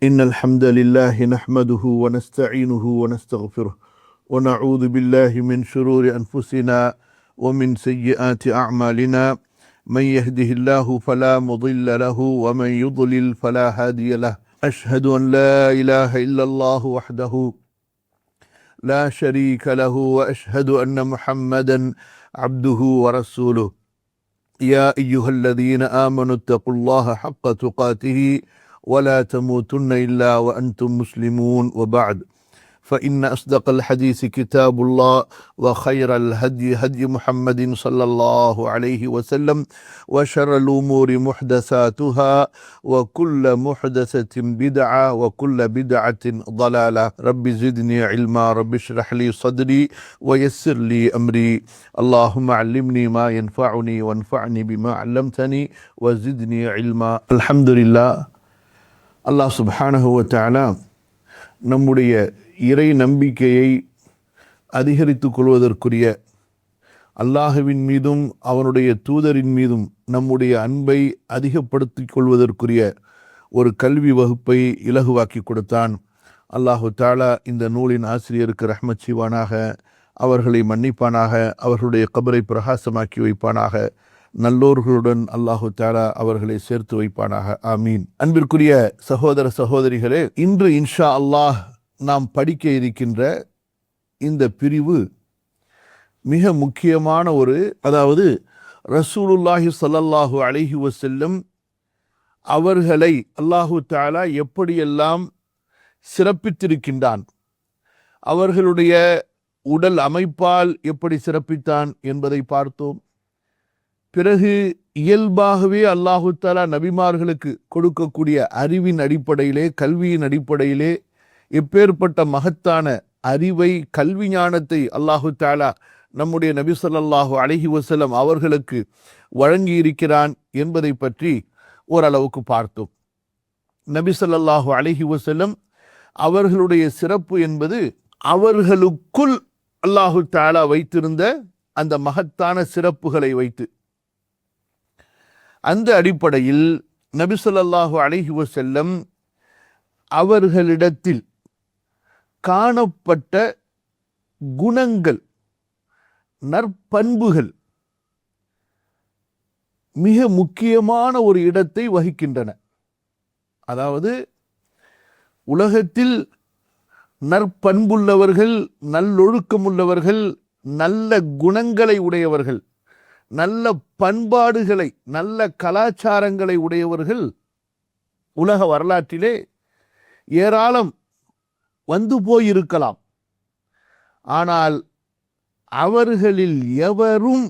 إن الحمد لله نحمده ونستعينه ونستغفره ونعوذ بالله من شرور أنفسنا ومن سيئات أعمالنا من يهده الله فلا مضل له ومن يضلل فلا هادي له أشهد أن لا إله إلا الله وحده لا شريك له وأشهد أن محمدا عبده ورسوله يا أيها الذين آمنوا اتقوا الله حق تقاته ولا تموتن إلا وأنتم مسلمون وبعد فإن أصدق الحديث كتاب الله وخير الهدي هدي محمد صلى الله عليه وسلم وشر الأمور محدثاتها وكل محدثة بدعة وكل بدعة ضلالة رب زدني علما رب اشرح لي صدري ويسر لي أمري اللهم علمني ما ينفعني وانفعني بما علمتني وزدني علما الحمد لله அல்லாஹ் சுப்ஹானஹு வ தஆலா நம்முடைய இறை நம்பிக்கையை அதிகரித்துக் கொள்வதற்குரிய அல்லாஹுவின் மீதும் அவனுடைய தூதரின் மீதும் நம்முடைய அன்பை அதிகப்படுத்திக் கொள்வதற்குரிய ஒரு கல்வி வகுப்பை இலகுவாக்கி கொடுத்தான். அல்லாஹு தஆலா இந்த நூலின் ஆசிரியருக்கு ரஹ்மத் செய்வானாக, அவர்களை மன்னிப்பானாக, அவர்களுடைய கபரை பிரகாசமாக்கி வைப்பானாக, நல்லோர்களுடன் அல்லாஹு தஆலா அவர்களை சேர்த்து வைப்பானாக. ஆமீன். அன்பிற்குரிய சகோதர சகோதரிகளே, இன்று இன்ஷா அல்லாஹ் நாம் படிக்க இருக்கின்ற இந்த பிரிவு மிக முக்கியமான அதாவது ரசூலுல்லாஹி ஸல்லல்லாஹு அலைஹி வஸல்லம் அவர்களை அல்லாஹு தஆலா எப்படியெல்லாம் சிறப்பித்திருக்கின்றான், அவர்களுடைய உடல் அமைப்பால் எப்படி சிறப்பித்தான் என்பதை பார்த்தோம். பிறகு இயல்பாகவே அல்லாஹு தஆலா நபிமார்களுக்கு கொடுக்கக்கூடிய அறிவின் அடிப்படையிலே, கல்வியின் அடிப்படையிலே எப்பேற்பட்ட மகத்தான அறிவை, கல்வி ஞானத்தை அல்லாஹு தஆலா நம்முடைய நபி ஸல்லல்லாஹு அலைஹி வஸல்லம் அவர்களுக்கு வழங்கி இருக்கிறான் என்பதை பற்றி ஓரளவுக்கு பார்த்தோம். நபி ஸல்லல்லாஹு அலைஹி வஸல்லம் அவர்களுடைய சிறப்பு என்பது அவர்களுக்குள் அல்லாஹு தஆலா வைத்திருந்த அந்த மகத்தான சிறப்புகளை வைத்து, அந்த அடிப்படையில் நபி ஸல்லல்லாஹு அலைஹி வஸல்லம் அவர்களிடத்தில் காணப்பட்ட குணங்கள், நற்பண்புகள் மிக முக்கியமான ஒரு இடத்தை வகிக்கின்றன. அதாவது உலகத்தில் நற்பண்புள்ளவர்கள், நல்லொழுக்கமுள்ளவர்கள், நல்ல குணங்களை உடையவர்கள், நல்ல பண்பாடுகளை, நல்ல கலாச்சாரங்களை உடையவர்கள் உலக வரலாற்றிலே ஏராளம் வந்து போயிருக்கலாம். ஆனால் அவர்களில் எவரும்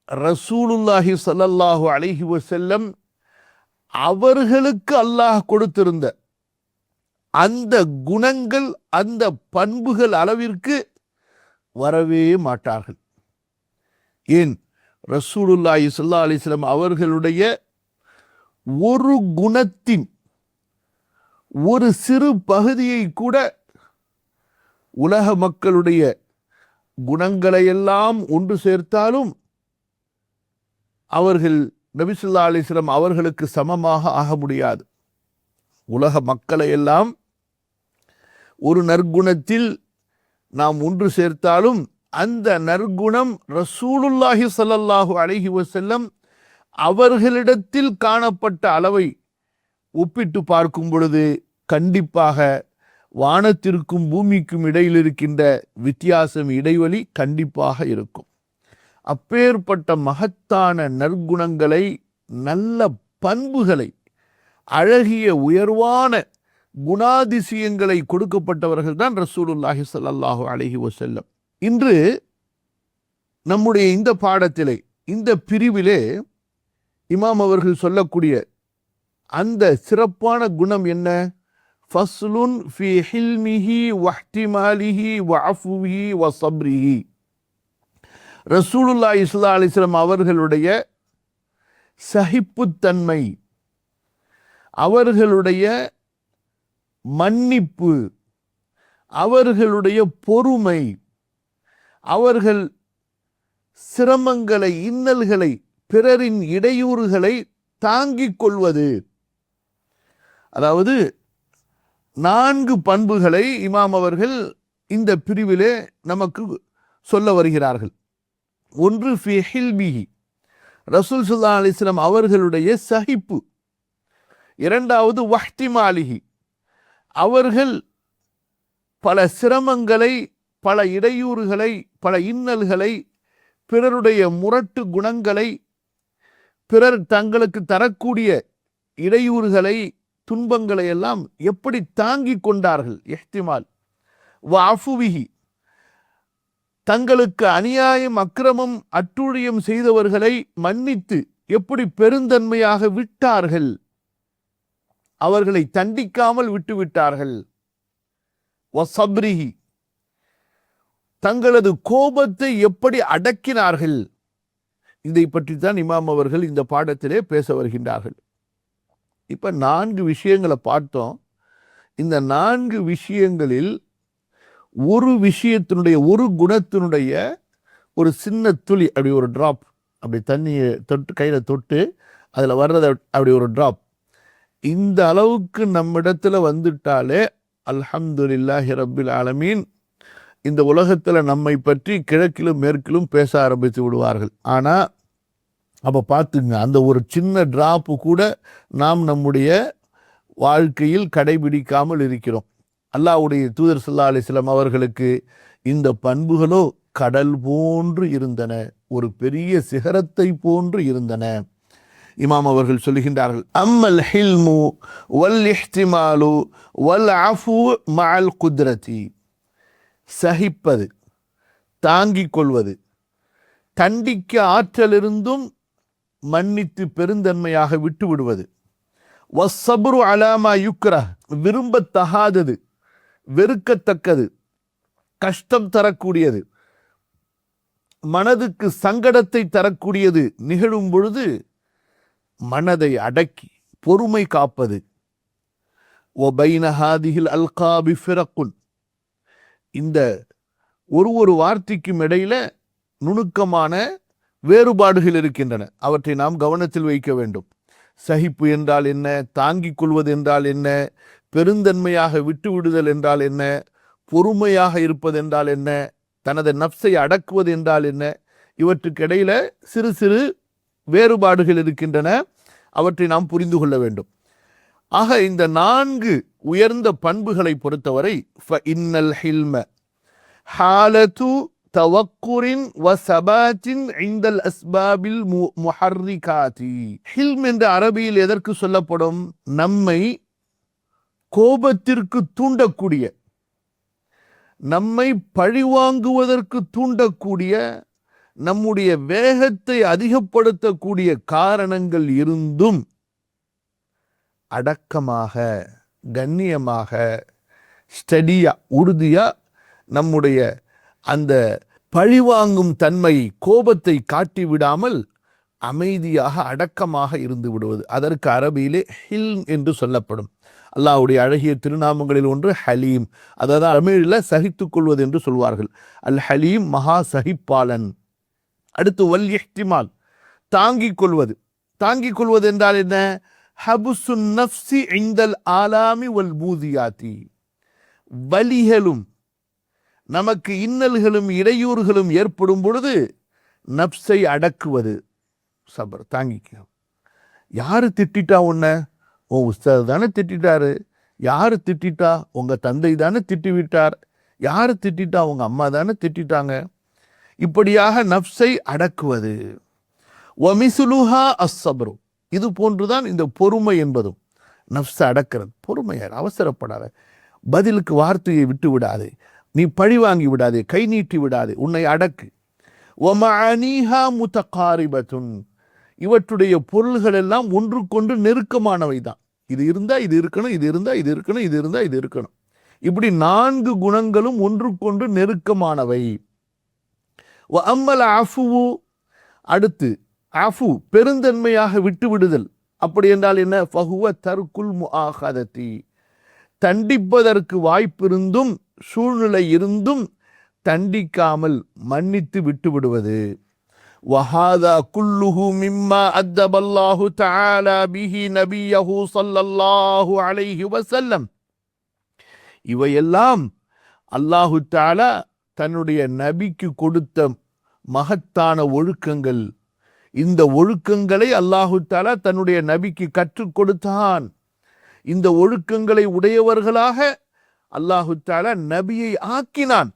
ரசூலுல்லாஹி ஸல்லல்லாஹு அலைஹி வஸல்லம் அவர்களுக்கு அல்லாஹ் கொடுத்திருந்த அந்த குணங்கள், அந்த பண்புகள் அளவிற்கு வரவே மாட்டார்கள். ஏன்? ரசூலுல்லாஹி ஸல்லல்லாஹு அலைஹி வஸல்லம் அவர்களுடைய ஒரு குணத்தின் ஒரு சிறு பகுதியை கூட உலக மக்களுடைய குணங்களையெல்லாம் ஒன்று சேர்த்தாலும் அவர்கள் நபி ஸல்லல்லாஹு அலைஹி வஸல்லம் அவர்களுக்கு சமமாக ஆக முடியாது. உலக மக்களையெல்லாம் ஒரு நற்குணத்தில் நாம் ஒன்று சேர்த்தாலும் அந்த நற்குணம் ரசூலுல்லாஹி ஸல்லல்லாஹு அலைஹி வஸல்லம் அவர்களிடத்தில் காணப்பட்ட அளவை ஒப்பிட்டு பார்க்கும் பொழுது கண்டிப்பாக வானத்திற்கும் பூமிக்கும் இடையில் இருக்கின்ற வித்தியாசம், இடைவெளி கண்டிப்பாக இருக்கும். அப்பேற்பட்ட மகத்தான நற்குணங்களை, நல்ல பண்புகளை, அழகிய உயர்வான குணாதிசயங்களை கொடுக்கப்பட்டவர்கள் தான் ரசூலுல்லாஹி ஸல்லல்லாஹு அலைஹி வஸல்லம். இன்று நம்முடைய இந்த பாடத்திலே, இந்த பிரிவிலே இமாம் அவர்கள் சொல்லக்கூடிய அந்த சிறப்பான குணம் என்ன? ஃபஸ்லுன் ஃபி ஹில்மிஹி வஹ்திமாலிஹி வஅஃப்விஹி வஸப்ரிஹி. ரசூலுல்லாஹி ஸல்லல்லாஹு அலைஹி வஸல்லம் அவர்களுடைய சகிப்புத்தன்மை, அவர்களுடைய மன்னிப்பு, அவர்களுடைய பொறுமை, அவர்கள் சிரமங்களை, இன்னல்களை, பிறரின் இடையூறுகளை தாங்கிக் கொள்வது, அதாவது 4 பண்புகளை இமாம் அவர்கள் இந்த பிரிவிலே நமக்கு சொல்ல வருகிறார்கள். ஒன்று ஃபி ஹில்மிஹி, ரசூல் ஸல்லல்லாஹு அலைஹி வஸல்லம் அவர்களுடைய சகிப்பு. இரண்டாவது வஹ்திமாலிஹி, அவர்கள் பல சிரமங்களை, பல இடையூறுகளை, பல இன்னல்களை, பிறருடைய முரட்டு குணங்களை, பிறர் தங்களுக்கு தரக்கூடிய இடையூறுகளை, துன்பங்களை எல்லாம் எப்படி தாங்கிக் கொண்டார்கள். இஹ்திமால். வஅஃபுவிஹி, தங்களுக்கு அநியாயம், அக்கிரமம், அட்டூழியம் செய்தவர்களை மன்னித்து எப்படி பெருந்தன்மையாக விட்டார்கள், அவர்களை தண்டிக்காமல் விட்டுவிட்டார்கள். வஸப்ரிஹி, தங்களது கோபத்தை எப்படி அடக்கினார்கள். இதை பற்றி தான் இமாம் அவர்கள் இந்த பாடத்திலே பேச வருகின்றார்கள். இப்ப 4 விஷயங்களை பார்த்தோம். இந்த 4 விஷயங்களில் ஒரு விஷயத்தினுடைய, ஒரு குணத்தினுடைய ஒரு சின்ன துளி, அப்படி ஒரு டிராப், அப்படி தண்ணியை தொட்டு கையில் தொட்டு அதில் வர்றது அப்படி ஒரு டிராப், இந்த அளவுக்கு நம்மிடத்துல வந்துட்டாலே அல்ஹம்துலில்லாஹி ரப்பில் ஆலமீன், இந்த உலகத்தில் நம்மை பற்றி கிழக்கிலும் மேற்கிலும் பேச ஆரம்பித்து விடுவார்கள். ஆனால் அப்போ பார்த்துங்க, அந்த ஒரு சின்ன டிராப்பு கூட நாம் நம்முடைய வாழ்க்கையில் கடைபிடிக்காமல் இருக்கிறோம். அல்லாஹ்வுடைய தூதர் ஸல்லல்லாஹு அலைஹி வஸல்லம் அவர்களுக்கு இந்த பண்புகளோ கடல் போன்று இருந்தன, ஒரு பெரிய சிகரத்தை போன்று இருந்தன. இமாம் அவர்கள் சொல்லுகின்றார்கள், அம்மல் ஹில்மு வல் இஹ்திமாலு வல் அஃபு மஅல் குத்ரதி, சகிப்பது, தாங்கிக் கொள்வது, தண்டிக்க ஆற்றலிருந்தும் மன்னித்து பெருந்தன்மையாக விட்டு விடுவது. வஸ்ஸப்ரு அலா மா யுக்ரஹ், விரும்பத்தகாதது, வெறுக்கத்தக்கது, கஷ்டம் தரக்கூடியது, மனதுக்கு சங்கடத்தை தரக்கூடியது நிகழும் பொழுது மனதை அடக்கி பொறுமை காப்பது. வபைன ஹாதிஹில் அல்காபி ஃபிரக்குன், இந்த ஒரு வார்த்தைக்கும் இடையில நுணுக்கமான வேறுபாடுகள் இருக்கின்றன. அவற்றை நாம் கவனத்தில் வைக்க வேண்டும். சகிப்பு என்றால் என்ன, தாங்கிக் கொள்வது என்றால் என்ன, பெருந்தன்மையாக விட்டு விடுதல் என்றால் என்ன, பொறுமையாக இருப்பது என்றால் என்ன, தனது நப்சை அடக்குவது என்றால் என்ன, இவற்றுக்கு இடையில சிறு சிறு வேறுபாடுகள் இருக்கின்றன. அவற்றை நாம் புரிந்து கொள்ள வேண்டும். ஆக இந்த 4 உயர்ந்த பண்புகளை பொறுத்தவரை இன்னல் ஹில்ம ஹாலத்து தவக்குரின் வசபாத்தின் இந்தல் அஸ்பாபில் முஹர்ரிகாதி. ஹில்ம் என்ற அரபியில் எதற்கு சொல்லப்படும்? நம்மை கோபத்திற்கு தூண்டக்கூடிய, நம்மை பழிவாங்குவதற்கு தூண்டக்கூடிய, நம்முடைய வேகத்தை அதிகப்படுத்தக்கூடிய காரணங்கள் இருந்தும் அடக்கமாக, கண்ணியமாக, ஸ்டடியா, உறுதியா நம்முடைய அந்த பழிவாங்கும் தன்மை, கோபத்தை காட்டி விடாமல் அமைதியாக அடக்கமாக இருந்து விடுவது, அதற்கு அரபியிலே ஹில்ம் என்று சொல்லப்படும். அல்லாஹ்வுடைய அழகிய திருநாமங்களில் ஒன்று ஹலீம், அதாவது தமிழில் சகித்துக் கொள்வது என்று சொல்வார்கள். அல் ஹலீம், மகா சகிப்பாளன். அடுத்து வல் இஹ்திமால், தாங்கிக் கொள்வது. தாங்கிக் கொள்வது என்றால் என்ன? ஹபுசுன் நஃப்ஸி இந்தல் ஆலாமி வல் பூதியாத்தி, வலிகளும் நமக்கு இன்னல்களும் இடையூறுகளும் ஏற்படும் பொழுது நப்சை அடக்குவது. சபர், தாங்கிக்க. யாரு திட்டா உன்ன? உன் உஸ்தாத் தானே திட்டாரு. யாரு திட்டா? உங்க தந்தை தானே திட்டிவிட்டார். யாரு திட்டா? உங்க அம்மா தானே திட்டாங்க. இப்படியாக நப்சை அடக்குவது. வமிசுலுஹா அஸ்ஸப்ரு, இது போன்றுதான் இந்த பொறுமை என்பதும். நப்சை அடக்கிறது, பொறுமையார், அவசரப்படாத, பதிலுக்கு வார்த்தையை விட்டு விடாதே, நீ பழி வாங்கி விடாதே, கை நீட்டி விடாதே, உன்னை அடக்கு. வமஅனீஹா முதகாரிபத்துன், இவற்றுடைய பொருள்கள் எல்லாம் ஒன்றுக்கொன்று நெருக்கமானவை தான். இது இருந்தா இது இருக்கணும், இது இருந்தா இது இருக்கணும், இது இருந்தா இது இருக்கணும். இப்படி 4 குணங்களும் ஒன்றுக்கொன்று நெருக்கமானவை. வஅம்மல் அஃபு, அடுத்து அஃபு, பெருந்தன்மையாக விட்டு விடுதல். அப்படி என்றால் என்ன? ஃபஹுவ தர்குல் முஆஹததி, தண்டிப்பதற்கு வாய்ப்பிருந்தும் சூழ்நிலை இருந்தும் தண்டிக்காமல் மன்னித்து விட்டு விடுவது. وهذا كله مما أدب الله تعالى به نبيه صلى الله عليه وسلم. இவையெல்லாம் அல்லாஹு தஆலா தன்னுடைய நபிக்கு கொடுத்த மகத்தான ஒழுக்கங்கள். இந்த ஒழுக்கங்களை அல்லாஹு தஆலா தன்னுடைய நபிக்கு கற்றுக் கொடுத்தான். இந்த ஒழுக்கங்களை உடையவர்களாக அல்லாஹு தஆலா நபியை ஆக்கினான்.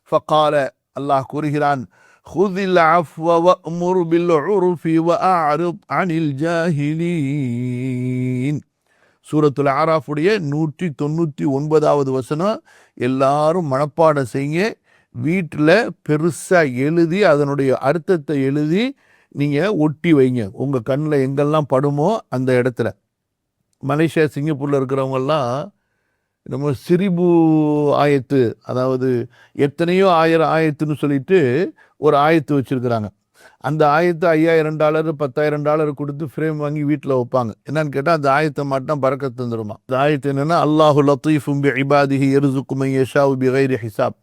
ஃபகால, அல்லாஹ் கூறுகிறான், ஹுதில் அஃவ வஅமுர் பில் உர்ஃபி வஅரித் அனில் ஜாஹிலீன். சூரத்துல் ஆராஃபுடைய 199வது வசனம். எல்லாரும் மனப்பாடம் செய்யுங்க. வீட்டில் பெருசாக எழுதி அதனுடைய அர்த்தத்தை எழுதி நீங்கள் ஒட்டி வைங்க. உங்கள் கண்ணில் எங்கெல்லாம் படுமோ அந்த இடத்துல. மலேசியா சிங்கப்பூரில் இருக்கிறவங்கெல்லாம் நம்ம சிரிபு ஆயத்து, அதாவது எத்தனையோ ஆயிரம் ஆயத்துன்னு சொல்லிட்டு ஒரு ஆயத்து வச்சுருக்கிறாங்க. அந்த ஆயத்தை $5000 $10,000 கொடுத்து ஃப்ரேம் வாங்கி வீட்டில் வைப்பாங்க. என்னன்னு கேட்டால் அந்த ஆயத்தை மாட்டினா பரக்கத்து தந்துருமா. அந்த ஆயத்து என்னென்னா, அல்லாஹு லத்தீஃபும் பி இபாதிஹி யர்ஸுகு மன் யஷாஉ பிகைரி ஹிசாப்.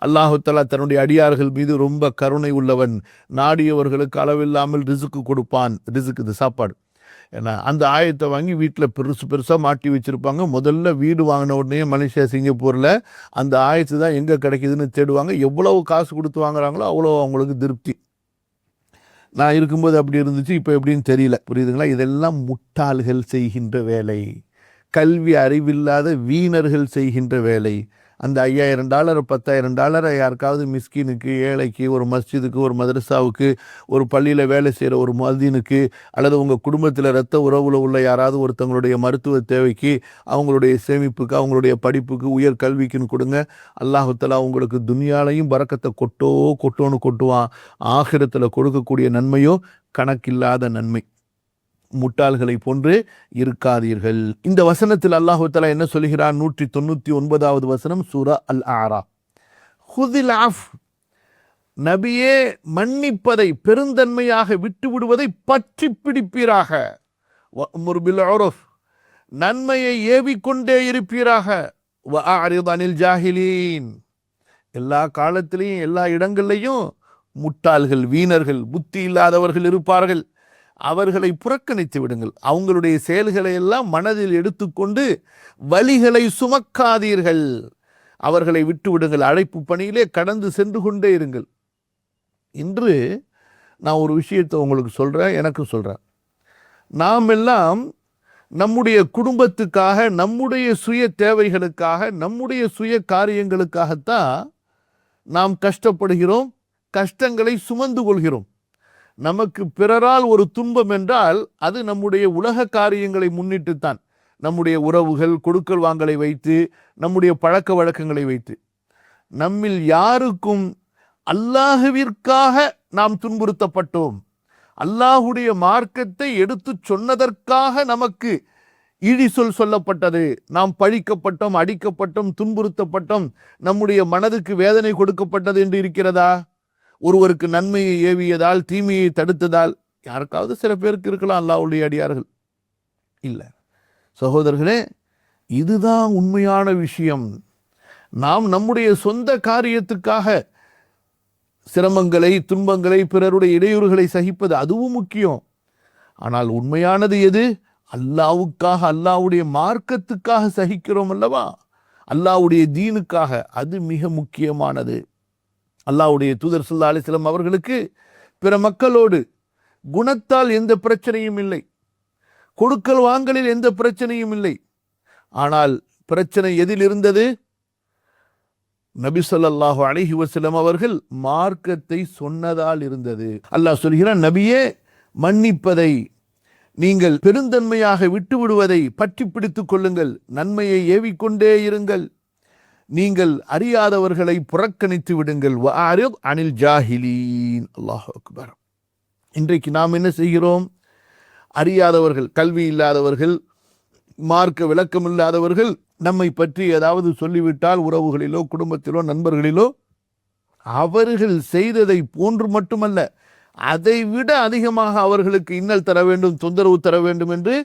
அல்லாஹு தஆலா தன்னுடைய அடியார்கள் மீது ரொம்ப கருணை உள்ளவன். நாடியவர்களுக்கு அளவில்லாமல் ரிசுக்கு கொடுப்பான். ரிசுக்கு இது சாப்பாடு. ஏன்னா அந்த ஆயத்தை வாங்கி வீட்டில் பெருசாக மாட்டி வச்சுருப்பாங்க. முதல்ல வீடு வாங்கின உடனே மலேசியா சிங்கப்பூரில் அந்த ஆயத்து தான் எங்கே கிடைக்குதுன்னு தேடுவாங்க. எவ்வளவு காசு கொடுத்து வாங்குறாங்களோ அவ்வளோ அவங்களுக்கு திருப்தி. நான் இருக்கும்போது அப்படி இருந்துச்சு, இப்போ எப்படின்னு தெரியல. புரியுதுங்களா? இதெல்லாம் முட்டாள்கள் செய்கின்ற வேலை, கல்வி அறிவில்லாத வீணர்கள் செய்கின்ற வேலை. அந்த $5000 $10,000 யாருக்காவது மிஸ்கினுக்கு, ஏழைக்கு, ஒரு மஸ்ஜிதுக்கு, ஒரு மதரசாவுக்கு, ஒரு பள்ளியில் வேலை செய்கிற ஒரு முஅத்தினுக்கு, அல்லது உங்கள் குடும்பத்தில் இரத்த உறவில் உள்ள யாராவது ஒருத்தவங்களுடைய மருத்துவ தேவைக்கு, அவங்களுடைய சேமிப்புக்கு, அவங்களுடைய படிப்புக்கு, உயர் கல்விக்குன்னு கொடுங்க. அல்லாஹு தஆலா உங்களுக்கு துனியாலையும் பரக்கத்தை கொட்டோன்னு கொட்டுவான். ஆகிரத்தில் கொடுக்கக்கூடிய நன்மையோ கணக்கில்லாத நன்மை. முட்டாள்களை போன்று இருக்காதீர்கள். இந்த வசனத்தில் அல்லாஹு தஆலா என்ன சொல்கிறார்? 199வது வசனம், சூரா அல் ஆராஃப். ஹுதில் அஃப், நபியே மன்னிப்பதை, பெருந்தன்மையாக விட்டு விடுவதை பற்றி பிடிப்பீராக. வஅமுர் பில் உர்ஃப், நன்மையை ஏவிக்கொண்டே இருப்பீராக. வஅரித் அனில் ஜாஹிலீன், எல்லா காலத்திலையும் எல்லா இடங்கள்லையும் முட்டாள்கள், வீணர்கள், புத்தி இல்லாதவர்கள் இருப்பார்கள். அவர்களை புறக்கணித்து விடுங்கள். அவங்களுடைய செயல்களை எல்லாம் மனதில் எடுத்துக்கொண்டு வலிகளை சுமக்காதீர்கள். அவர்களை விட்டு விடுங்கள். அழைப்பு பணியிலே கடந்து சென்று கொண்டே இருங்கள். இன்று நான் ஒரு விஷயத்தை உங்களுக்கு சொல்கிறேன், எனக்கு சொல்கிறேன். நாம் எல்லாம் நம்முடைய குடும்பத்துக்காக, நம்முடைய சுய தேவைகளுக்காக, நம்முடைய சுய காரியங்களுக்காகத்தான் நாம் கஷ்டப்படுகிறோம், கஷ்டங்களை சுமந்து கொள்கிறோம். நமக்கு பிறரால் ஒரு துன்பம் என்றால் அது நம்முடைய உலக காரியங்களை முன்னிட்டுத்தான். நம்முடைய உறவுகள், கொடுக்கல் வாங்கலை வைத்து, நம்முடைய பழக்க வழக்கங்களை வைத்து. நம்மில் யாருக்கும் அல்லாஹுவிற்காக நாம் துன்புறுத்தப்பட்டோம், அல்லாஹுடைய மார்க்கத்தை எடுத்து சொன்னதற்காக நமக்கு இழி சொல்லப்பட்டது, நாம் பழிக்கப்பட்டோம், அடிக்கப்பட்டோம், துன்புறுத்தப்பட்டோம், நம்முடைய மனதுக்கு வேதனை கொடுக்கப்பட்டது என்று இருக்கிறதா? ஒருவருக்கு நன்மையை ஏவியதால், தீமையை தடுத்ததால் யாருக்காவது சில பேருக்கு இருக்கலாம் அல்லாஹ்வுடைய அடியார்கள். இல்லை சகோதரர்களே, இதுதான் உண்மையான விஷயம். நாம் நம்முடைய சொந்த காரியத்துக்காக சிரமங்களை, துன்பங்களை, பிறருடைய இடையூறுகளை சகிப்பது அதுவும் முக்கியம். ஆனால் உண்மையானது எது? அல்லாஹ்வுக்காக, அல்லாஹ்வுடைய மார்க்கத்துக்காக சகிக்கிறோம் அல்லவா, அல்லாஹ்வுடைய தீனுக்காக, அது மிக முக்கியமானது. அல்லாஹ்வுடைய தூதர் ஸல்லல்லாஹு அலைஹி வஸல்லம் அவர்களுக்கு பிற மக்களோடு குணத்தால் எந்த பிரச்சனையும் இல்லை, கொடுக்கல் வாங்கலில் எந்த பிரச்சனையும் இல்லை. ஆனால் பிரச்சனை எதில் இருந்தது? நபி ஸல்லல்லாஹு அலைஹி வஸல்லம் அவர்கள் மார்க்கத்தை சொன்னதால் இருந்தது. அல்லாஹ் சொல்கிறான், நபியே மன்னிப்பதை, நீங்கள் பெருந்தன்மையாக விட்டு விடுவதை பற்றி பிடித்துக் கொள்ளுங்கள், நன்மையை ஏவிக்கொண்டே இருங்கள், நீங்கள் அறியாதவர்களை புறக்கணித்து விடுங்கள். வஅரித் அனில் ஜாஹிலீன். அல்லாஹு அக்பர். இன்றைக்கு நாம் என்ன செய்கிறோம்? அறியாதவர்கள், கல்வி இல்லாதவர்கள், மார்க்க விளக்கம் இல்லாதவர்கள் நம்மை பற்றி ஏதாவது சொல்லிவிட்டால், உறவுகளிலோ, குடும்பத்திலோ, நண்பர்களிலோ, அவர்கள் செய்ததை போன்று மட்டுமல்ல, அதை விட அதிகமாக அவர்களுக்கு இன்னல் தர வேண்டும், தொந்தரவு தர வேண்டும் என்று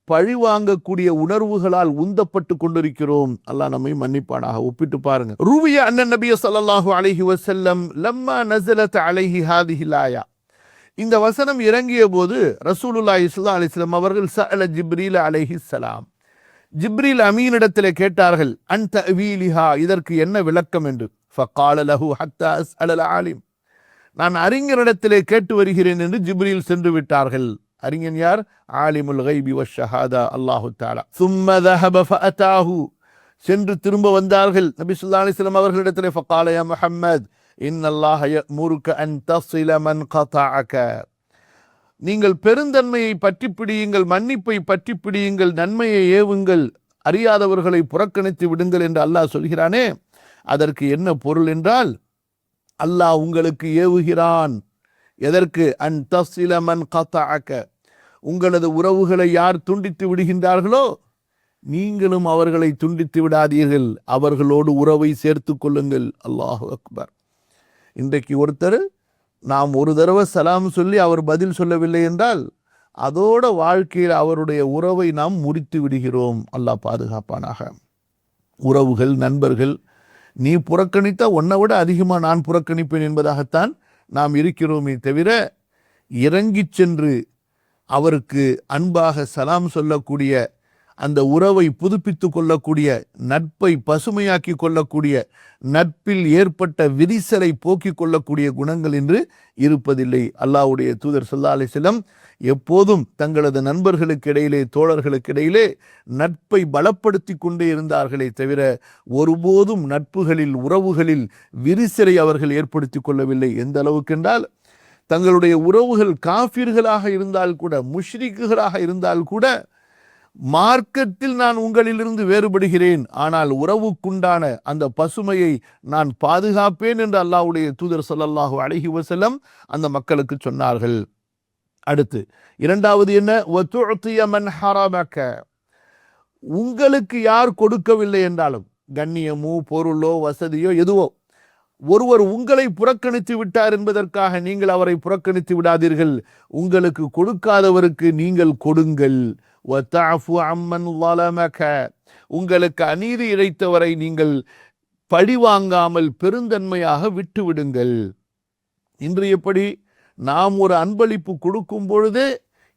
பழிவாங்கக்கூடிய உணர்வுகளால் உந்தப்பட்டு கொண்டிருக்கிறோம். அல்லாஹ் நம்மை மன்னிப்பானாக. ஒப்பிட்டு பாருங்க. ரூவிய அன்னன் நபிய ஸல்லல்லாஹு அலைஹி வஸல்லம் லம்மா நஸலத் அலைஹி ஹாதிஹில் ஆயா, இந்த வசனம் இறங்கிய போது ரசூலுல்லாஹி ஸல்லல்லாஹு அலைஹி வஸல்லம் அவர்கள் சஅல ஜிப்ரீல் அலைஹிஸ்ஸலாம், ஜிப்ரீல் அமீனிடத்திலே கேட்டார்கள், அன் தஅவீலிஹா, இதற்கு என்ன விளக்கம் என்று. ஃபகால லஹு ஹத்தா அஸ்அலல் ஆலிம், நான் அறிஞரிடத்திலே கேட்டு வருகிறேன் என்று ஜிப்ரீல் சென்று விட்டார்கள். அறிஞன் யார்? ஆலிமுல் கைபி வஷ்ஷஹாதா அல்லாஹு தஆலா. சும்ம ذهب فأتاه, சென்று திரும்ப வந்தார்கள் நபி ஸல்லல்லாஹு அலைஹி வஸல்லம் அவர்களிடத்திலே. ஃபகால யா முஹம்மத் இன்னல்லாஹ யஅமுருக அன் தஸில மன் கதஅக, நீங்கள் பெருந்தன்மையை பற்றி பிடியுங்கள், மன்னிப்பை பற்றி பிடியுங்கள், நன்மையை ஏவுங்கள், அறியாதவர்களை புறக்கணித்து விடுங்கள் என்று அல்லாஹ் சொல்கிறானே, அதற்கு என்ன பொருள் என்றால், அல்லாஹ் உங்களுக்கு ஏவுகிறான். எதற்கு? அன் தஸில மன் கதஅக, உங்களது உறவுகளை யார் துண்டித்து விடுகின்றார்களோ நீங்களும் அவர்களை துண்டித்து விடாதீர்கள், அவர்களோடு உறவை சேர்த்து கொள்ளுங்கள். அல்லாஹு அக்பர். இன்றைக்கு ஒருத்தர் நாம் ஒரு தடவை சலாம் சொல்லி அவர் பதில் சொல்லவில்லை என்றால் அதோட வாழ்க்கையில் அவருடைய உறவை நாம் முறித்து விடுகிறோம். அல்லாஹ் பாதுகாப்பானாக. உறவுகள், நண்பர்கள், நீ புறக்கணித்தா உன்னை விட அதிகமாக நான் புறக்கணிப்பேன் என்பதாகத்தான் நாம் இருக்கிறோமே தவிர, இறங்கி சென்று அவருக்கு அன்பாக சலாம் சொல்லக்கூடிய, அந்த உறவை புதுப்பித்து கொள்ளக்கூடிய, நட்பை பசுமையாக்கி கொள்ளக்கூடிய, நட்பில் ஏற்பட்ட விரிசலை போக்கிக் கொள்ளக்கூடிய குணங்கள் என்று இருப்பதில்லை. அல்லாஹ்வுடைய தூதர் ஸல்லல்லாஹு அலைஹி வஸல்லம் எப்போதும் தங்களது நண்பர்களுக்கு இடையிலே, தோழர்களுக்கு இடையிலே நட்பை பலப்படுத்தி கொண்டே இருந்தார்களே தவிர ஒருபோதும் நட்புகளில், உறவுகளில் விரிசலை அவர்கள் ஏற்படுத்தி கொள்ளவில்லை. எந்த அளவுக்கு என்றால், தங்களுடைய உறவுகள் காஃபிர்களாக இருந்தால் கூட, முஷ்ரிக்குகளாக இருந்தால் கூட, மார்க்கத்தில் நான் உங்களிலிருந்து வேறுபடுகிறேன், ஆனால் உறவுக்குண்டான அந்த பசுமையை நான் பாதுகாப்பேன் என்று அல்லாஹ்வுடைய தூதர் ஸல்லல்லாஹு அலைஹி வஸல்லம் அந்த மக்களுக்கு சொன்னார்கள். அடுத்து இரண்டாவது என்ன? வதுஅதிய மன் ஹரமக, உங்களுக்கு யார் கொடுக்கவில்லை என்றாலும், கண்ணியமோ பொருளோ வசதியோ எதுவோ, ஒருவர் உங்களை புறக்கணித்து விட்டார் என்பதற்காக நீங்கள் அவரை புறக்கணித்து விடாதீர்கள். உங்களுக்கு கொடுக்காதவருக்கு நீங்கள் கொடுங்கள். வதஅஃபு அம்மன் ظلمك, உங்களுக்கு அநீதி இழைத்தவரை நீங்கள் பழிவாங்காமல் பெருந்தன்மையாக விட்டுவிடுங்கள். இன்று எப்படி நாம் ஒரு அன்பளிப்பு கொடுக்கும் பொழுது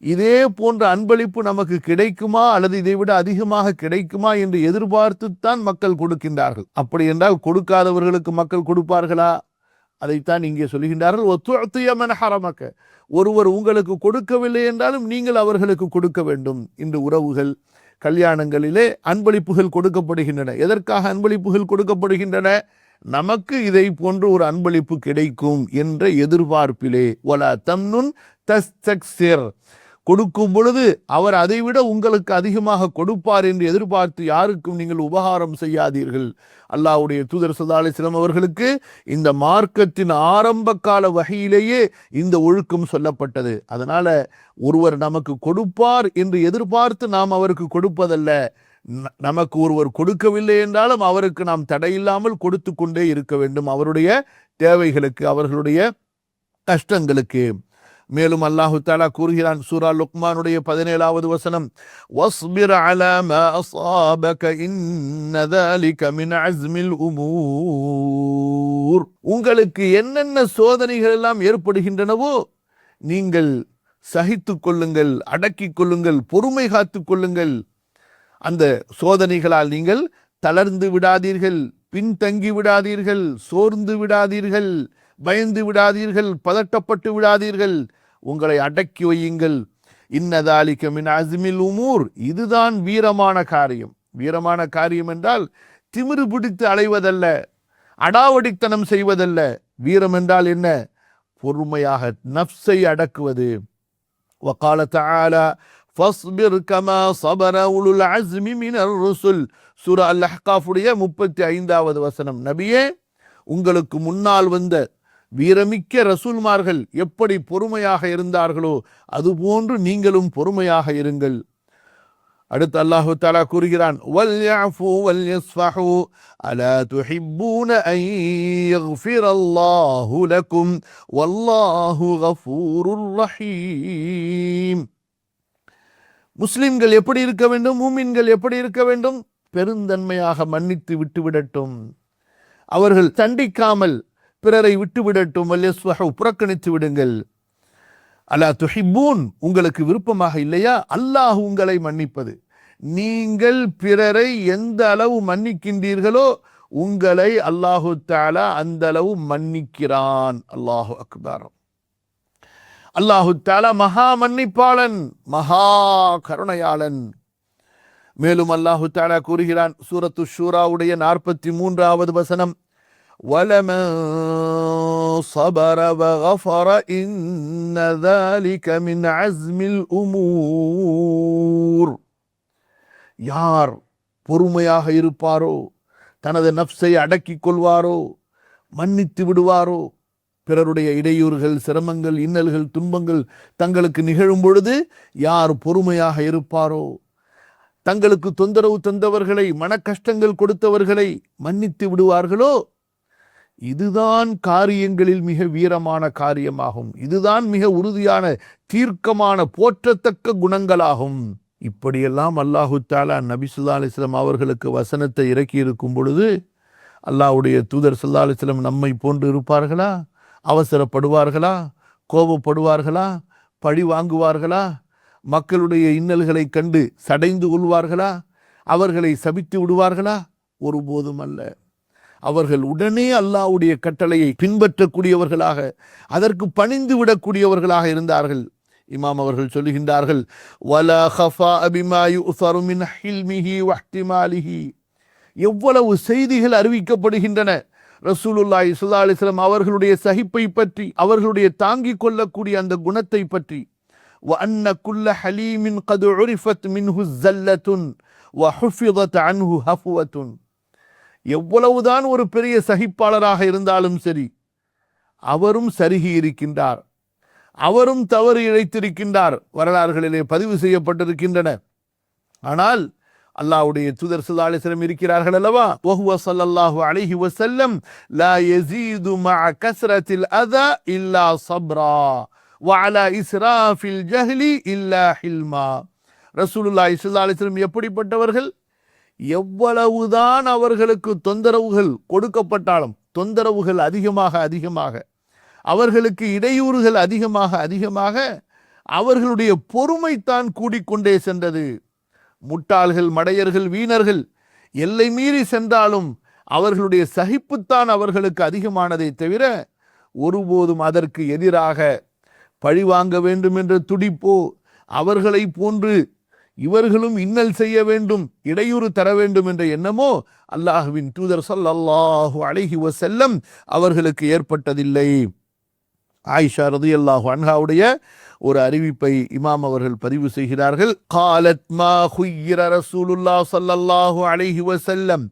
இதே போன்ற அன்பளிப்பு நமக்கு கிடைக்குமா அல்லது இதை விட அதிகமாக கிடைக்குமா என்று எதிர்பார்த்துத்தான் மக்கள் கொடுக்கின்றார்கள். அப்படி என்றால் கொடுக்காதவர்களுக்கு மக்கள் கொடுப்பார்களா? அதைத்தான் இங்கே சொல்லுகின்றார்கள். வதுஅதிய மன் ஹரமக, ஒருவர் உங்களுக்கு கொடுக்கவில்லை என்றாலும் நீங்கள் அவர்களுக்கு கொடுக்க வேண்டும். இன்று உறவுகள், கல்யாணங்களிலே அன்பளிப்புகள் கொடுக்கப்படுகின்றன. எதற்காக அன்பளிப்புகள் கொடுக்கப்படுகின்றன? நமக்கு இதை போன்று ஒரு அன்பளிப்பு கிடைக்கும் என்ற எதிர்பார்ப்பிலே. வலா தம்னுன் தஸ்தக்சிர், கொடுக்கும் பொழுது அவர் அதைவிட உங்களுக்கு அதிகமாக கொடுப்பார் என்று எதிர்பார்த்து யாருக்கும் நீங்கள் உபகாரம் செய்யாதீர்கள். அல்லாஹ்வுடைய தூதர் ஸல்லல்லாஹு அலைஹி வஸல்லம் அவர்களுக்கு இந்த மார்க்கத்தின் ஆரம்ப கால வகையிலேயே இந்த ஒழுக்கம் சொல்லப்பட்டது. அதனால ஒருவர் நமக்கு கொடுப்பார் என்று எதிர்பார்த்து நாம் அவருக்கு கொடுப்பதல்ல. நமக்கு ஒருவர் கொடுக்கவில்லை என்றாலும் அவருக்கு நாம் தடையில்லாமல் கொடுத்து கொண்டே இருக்க வேண்டும், அவருடைய தேவைகளுக்கு, அவர்களுடைய கஷ்டங்களுக்கு. மேலும் அல்லாஹு தஆலா கூறுகிறான் சூரா லுக்மானுடைய 17வது வசனம், வஸ்பிர் அலா மா அஸாபக இன்ன ذلك மின் அஸ்மில் உமூர், உங்களுக்கு என்னென்ன சோதனைகள் எல்லாம் ஏற்படுகின்றனவோ நீங்கள் சகித்துக் கொள்ளுங்கள், அடக்கிக் கொள்ளுங்கள், பொறுமை காத்துக் கொள்ளுங்கள். அந்த சோதனைகளால் நீங்கள் தளர்ந்து விடாதீர்கள், பின்தங்கி விடாதீர்கள், சோர்ந்து விடாதீர்கள், பயந்து விடாதீர்கள், பதட்டப்பட்டு விடாதீர்கள், உங்களை அடக்கி வையுங்கள். இன்ன ذلك மின் அஸ்மில் உமூர், இதுதான் வீரமான காரியம். வீரமான காரியம் என்றால் திமிரு பிடித்து அலைவதல்ல, அடாவடித்தனம் செய்வதல்ல. வீரம் என்றால் என்ன? பொறுமையாக நஃப்ஸை அடக்குவது. وقال تعالى فاصبر كما صبر أولو العزم من الرسل, சூரா அல் அஹ்காஃபுடைய 35வது வசனம். நபியே, உங்களுக்கு முன்னால் வந்த வீரமிக்க ரசூல்மார்கள் எப்படி பொறுமையாக இருந்தார்களோ அதுபோன்று நீங்களும் பொறுமையாக இருங்கள். அடுத்து அல்லாஹு தஆலா கூறுகிறான், வல்யஃபு வல்யஸ்ஃபஹு அலா துஹிப்பூன அன் யக்ஃபிரல்லாஹு லகும் வல்லாஹு கஃபூருர் ரஹீம். முஸ்லிம்கள் எப்படி இருக்க வேண்டும்? மூமின்கள் எப்படி இருக்க வேண்டும்? பெருந்தன்மையாக மன்னித்து விட்டுவிடட்டும், அவர்கள் தண்டிக்காமல் பிறரை விட்டுவிடட்டும். வல்யஸ்ஃபஹு, புறக்கணித்து விடுங்கள். அலா துஹிப்பூன், உங்களுக்கு விருப்பமாக இல்லையா அல்லாஹ் உங்களை மன்னிப்பது? நீங்கள் பிறரை எந்த அளவு மன்னிக்கின்றீர்களோ உங்களை அல்லாஹு தஆலா அந்த அளவு மன்னிக்கிறான். அல்லாஹு அக்பர். அல்லாஹு தஆலா மகா மன்னிப்பாளன், மகா கருணையாளன். மேலும் அல்லாஹு தஆலா கூறுகிறான் சூரத்து ஷூராவுடைய 43வது வசனம், وَلَمَنْ صَبَرَ وَغَفَرَ إِنَّ ذَلِكَ مِنْ عَزْمِ الْأُمُورِ. யார் பொறுமையாக இருப்பாரோ, தனது நப்சை அடக்கிக் கொள்வாரோ, மன்னித்து விடுவாரோ, பிறருடைய இடையூறுகள், சிரமங்கள், இன்னல்கள், துன்பங்கள் தங்களுக்கு நிகழும் பொழுது யார் பொறுமையாக இருப்பாரோ, தங்களுக்கு தொந்தரவு தந்தவர்களை, மன கஷ்டங்கள் கொடுத்தவர்களை மன்னித்து விடுவார்களோ, இதுதான் காரியங்களில் மிக வீரமான காரியமாகும். இதுதான் மிக உறுதியான தீர்க்கமான போற்றத்தக்க குணங்களாகும். இப்படியெல்லாம் அல்லாஹு தஆலா நபி ஸல்லல்லாஹு அலைஹி வஸல்லம் அவர்களுக்கு வசனத்தை இறக்கி இருக்கும் பொழுது அல்லாஹ்வுடைய தூதர் ஸல்லல்லாஹு அலைஹி வஸல்லம் நம்மை போன்று இருப்பார்களா? அவசரப்படுவார்களா? கோபப்படுவார்களா? பழி வாங்குவார்களா? மக்களுடைய இன்னல்களை கண்டு சடைந்து கொள்வார்களா? அவர்களை சபித்து விடுவார்களா? ஒருபோதும் அல்ல. அவர்கள் உடனே அல்லாஹ்வுடைய கட்டளையை பின்பற்றக்கூடியவர்களாக, அதற்கு பணிந்து விடக்கூடியவர்களாக இருந்தார்கள். இமாம் அவர்கள் சொல்லுகின்றார்கள், வலா ஹஃபா பிமா யுஸரு மின் ஹில்மிஹி வஹ்திமாலிஹி. எவ்வளவு செய்திகள் அறிவிக்கப்படுகின்றன ரசூலுல்லாஹி ஸல்லல்லாஹு அலைஹி வஸல்லம் அவர்களுடைய சகிப்பை பற்றி, அவர்களுடைய தாங்கிக் கொள்ளக்கூடிய அந்த குணத்தை பற்றி. وأن كل حليم قد عرفت منه زلة وحفظت عنه هفوة. எவ்வளவுதான் ஒரு பெரிய சகிப்பாளராக இருந்தாலும் சரி, அவரும் சருகி இருக்கின்றார், அவரும் தவறு இழைத்திருக்கின்றார், வரலாறுகளிலே பதிவு செய்யப்பட்டிருக்கின்றன. ஆனால் அல்லாஹ்வுடைய தூதர் ஸல்லல்லாஹு அலைஹி வஸல்லம் இருக்கிறார்கள் அல்லவா, வஹுவ ஸல்லல்லாஹு அலைஹி வஸல்லம் லா யஸீது மஅ கஸ்ரத்தில் அதா இல்லா ஸப்ரா வஅலா இஸ்ராஃபில் ஜஹ்லி இல்லா ஹில்மா. ரசூலுல்லாஹி ஸல்லல்லாஹு அலைஹி வஸல்லம் எப்படிப்பட்டவர்கள்? எவ்வளவுதான் அவர்களுக்கு தொந்தரவுகள் கொடுக்கப்பட்டாலும், தொந்தரவுகள் அதிகமாக அதிகமாக, அவர்களுக்கு இடையூறுகள் அதிகமாக அதிகமாக, அவர்களுடைய பொறுமைத்தான் கூடிக்கொண்டே சென்றது. முட்டாள்கள், மடையர்கள், வீணர்கள் எல்லை மீறி சென்றாலும் அவர்களுடைய சகிப்புத்தான் அவர்களுக்கு அதிகமானதை தவிர ஒருபோதும் அதற்கு எதிராக பழிவாங்க வேண்டும் என்ற துடிப்போ, அவர்களை போன்று இவர்களும் இன்னல் செய்ய வேண்டும், இடையூறு தர வேண்டும் என்ற எண்ணமோ அல்லாஹ்வின் தூதர் ஸல்லல்லாஹு அலைஹி வஸல்லம் அவர்களுக்கு ஏற்பட்டதில்லை. ஆயிஷா ரலியல்லாஹு அன்ஹாவுடைய ஒரு அறிவிப்பை இமாம் அவர்கள் பதிவு செய்கிறார்கள். காலத் மா குய்யிர ரசூலுல்லாஹ் ஸல்லல்லாஹு அலைஹி வஸல்லம்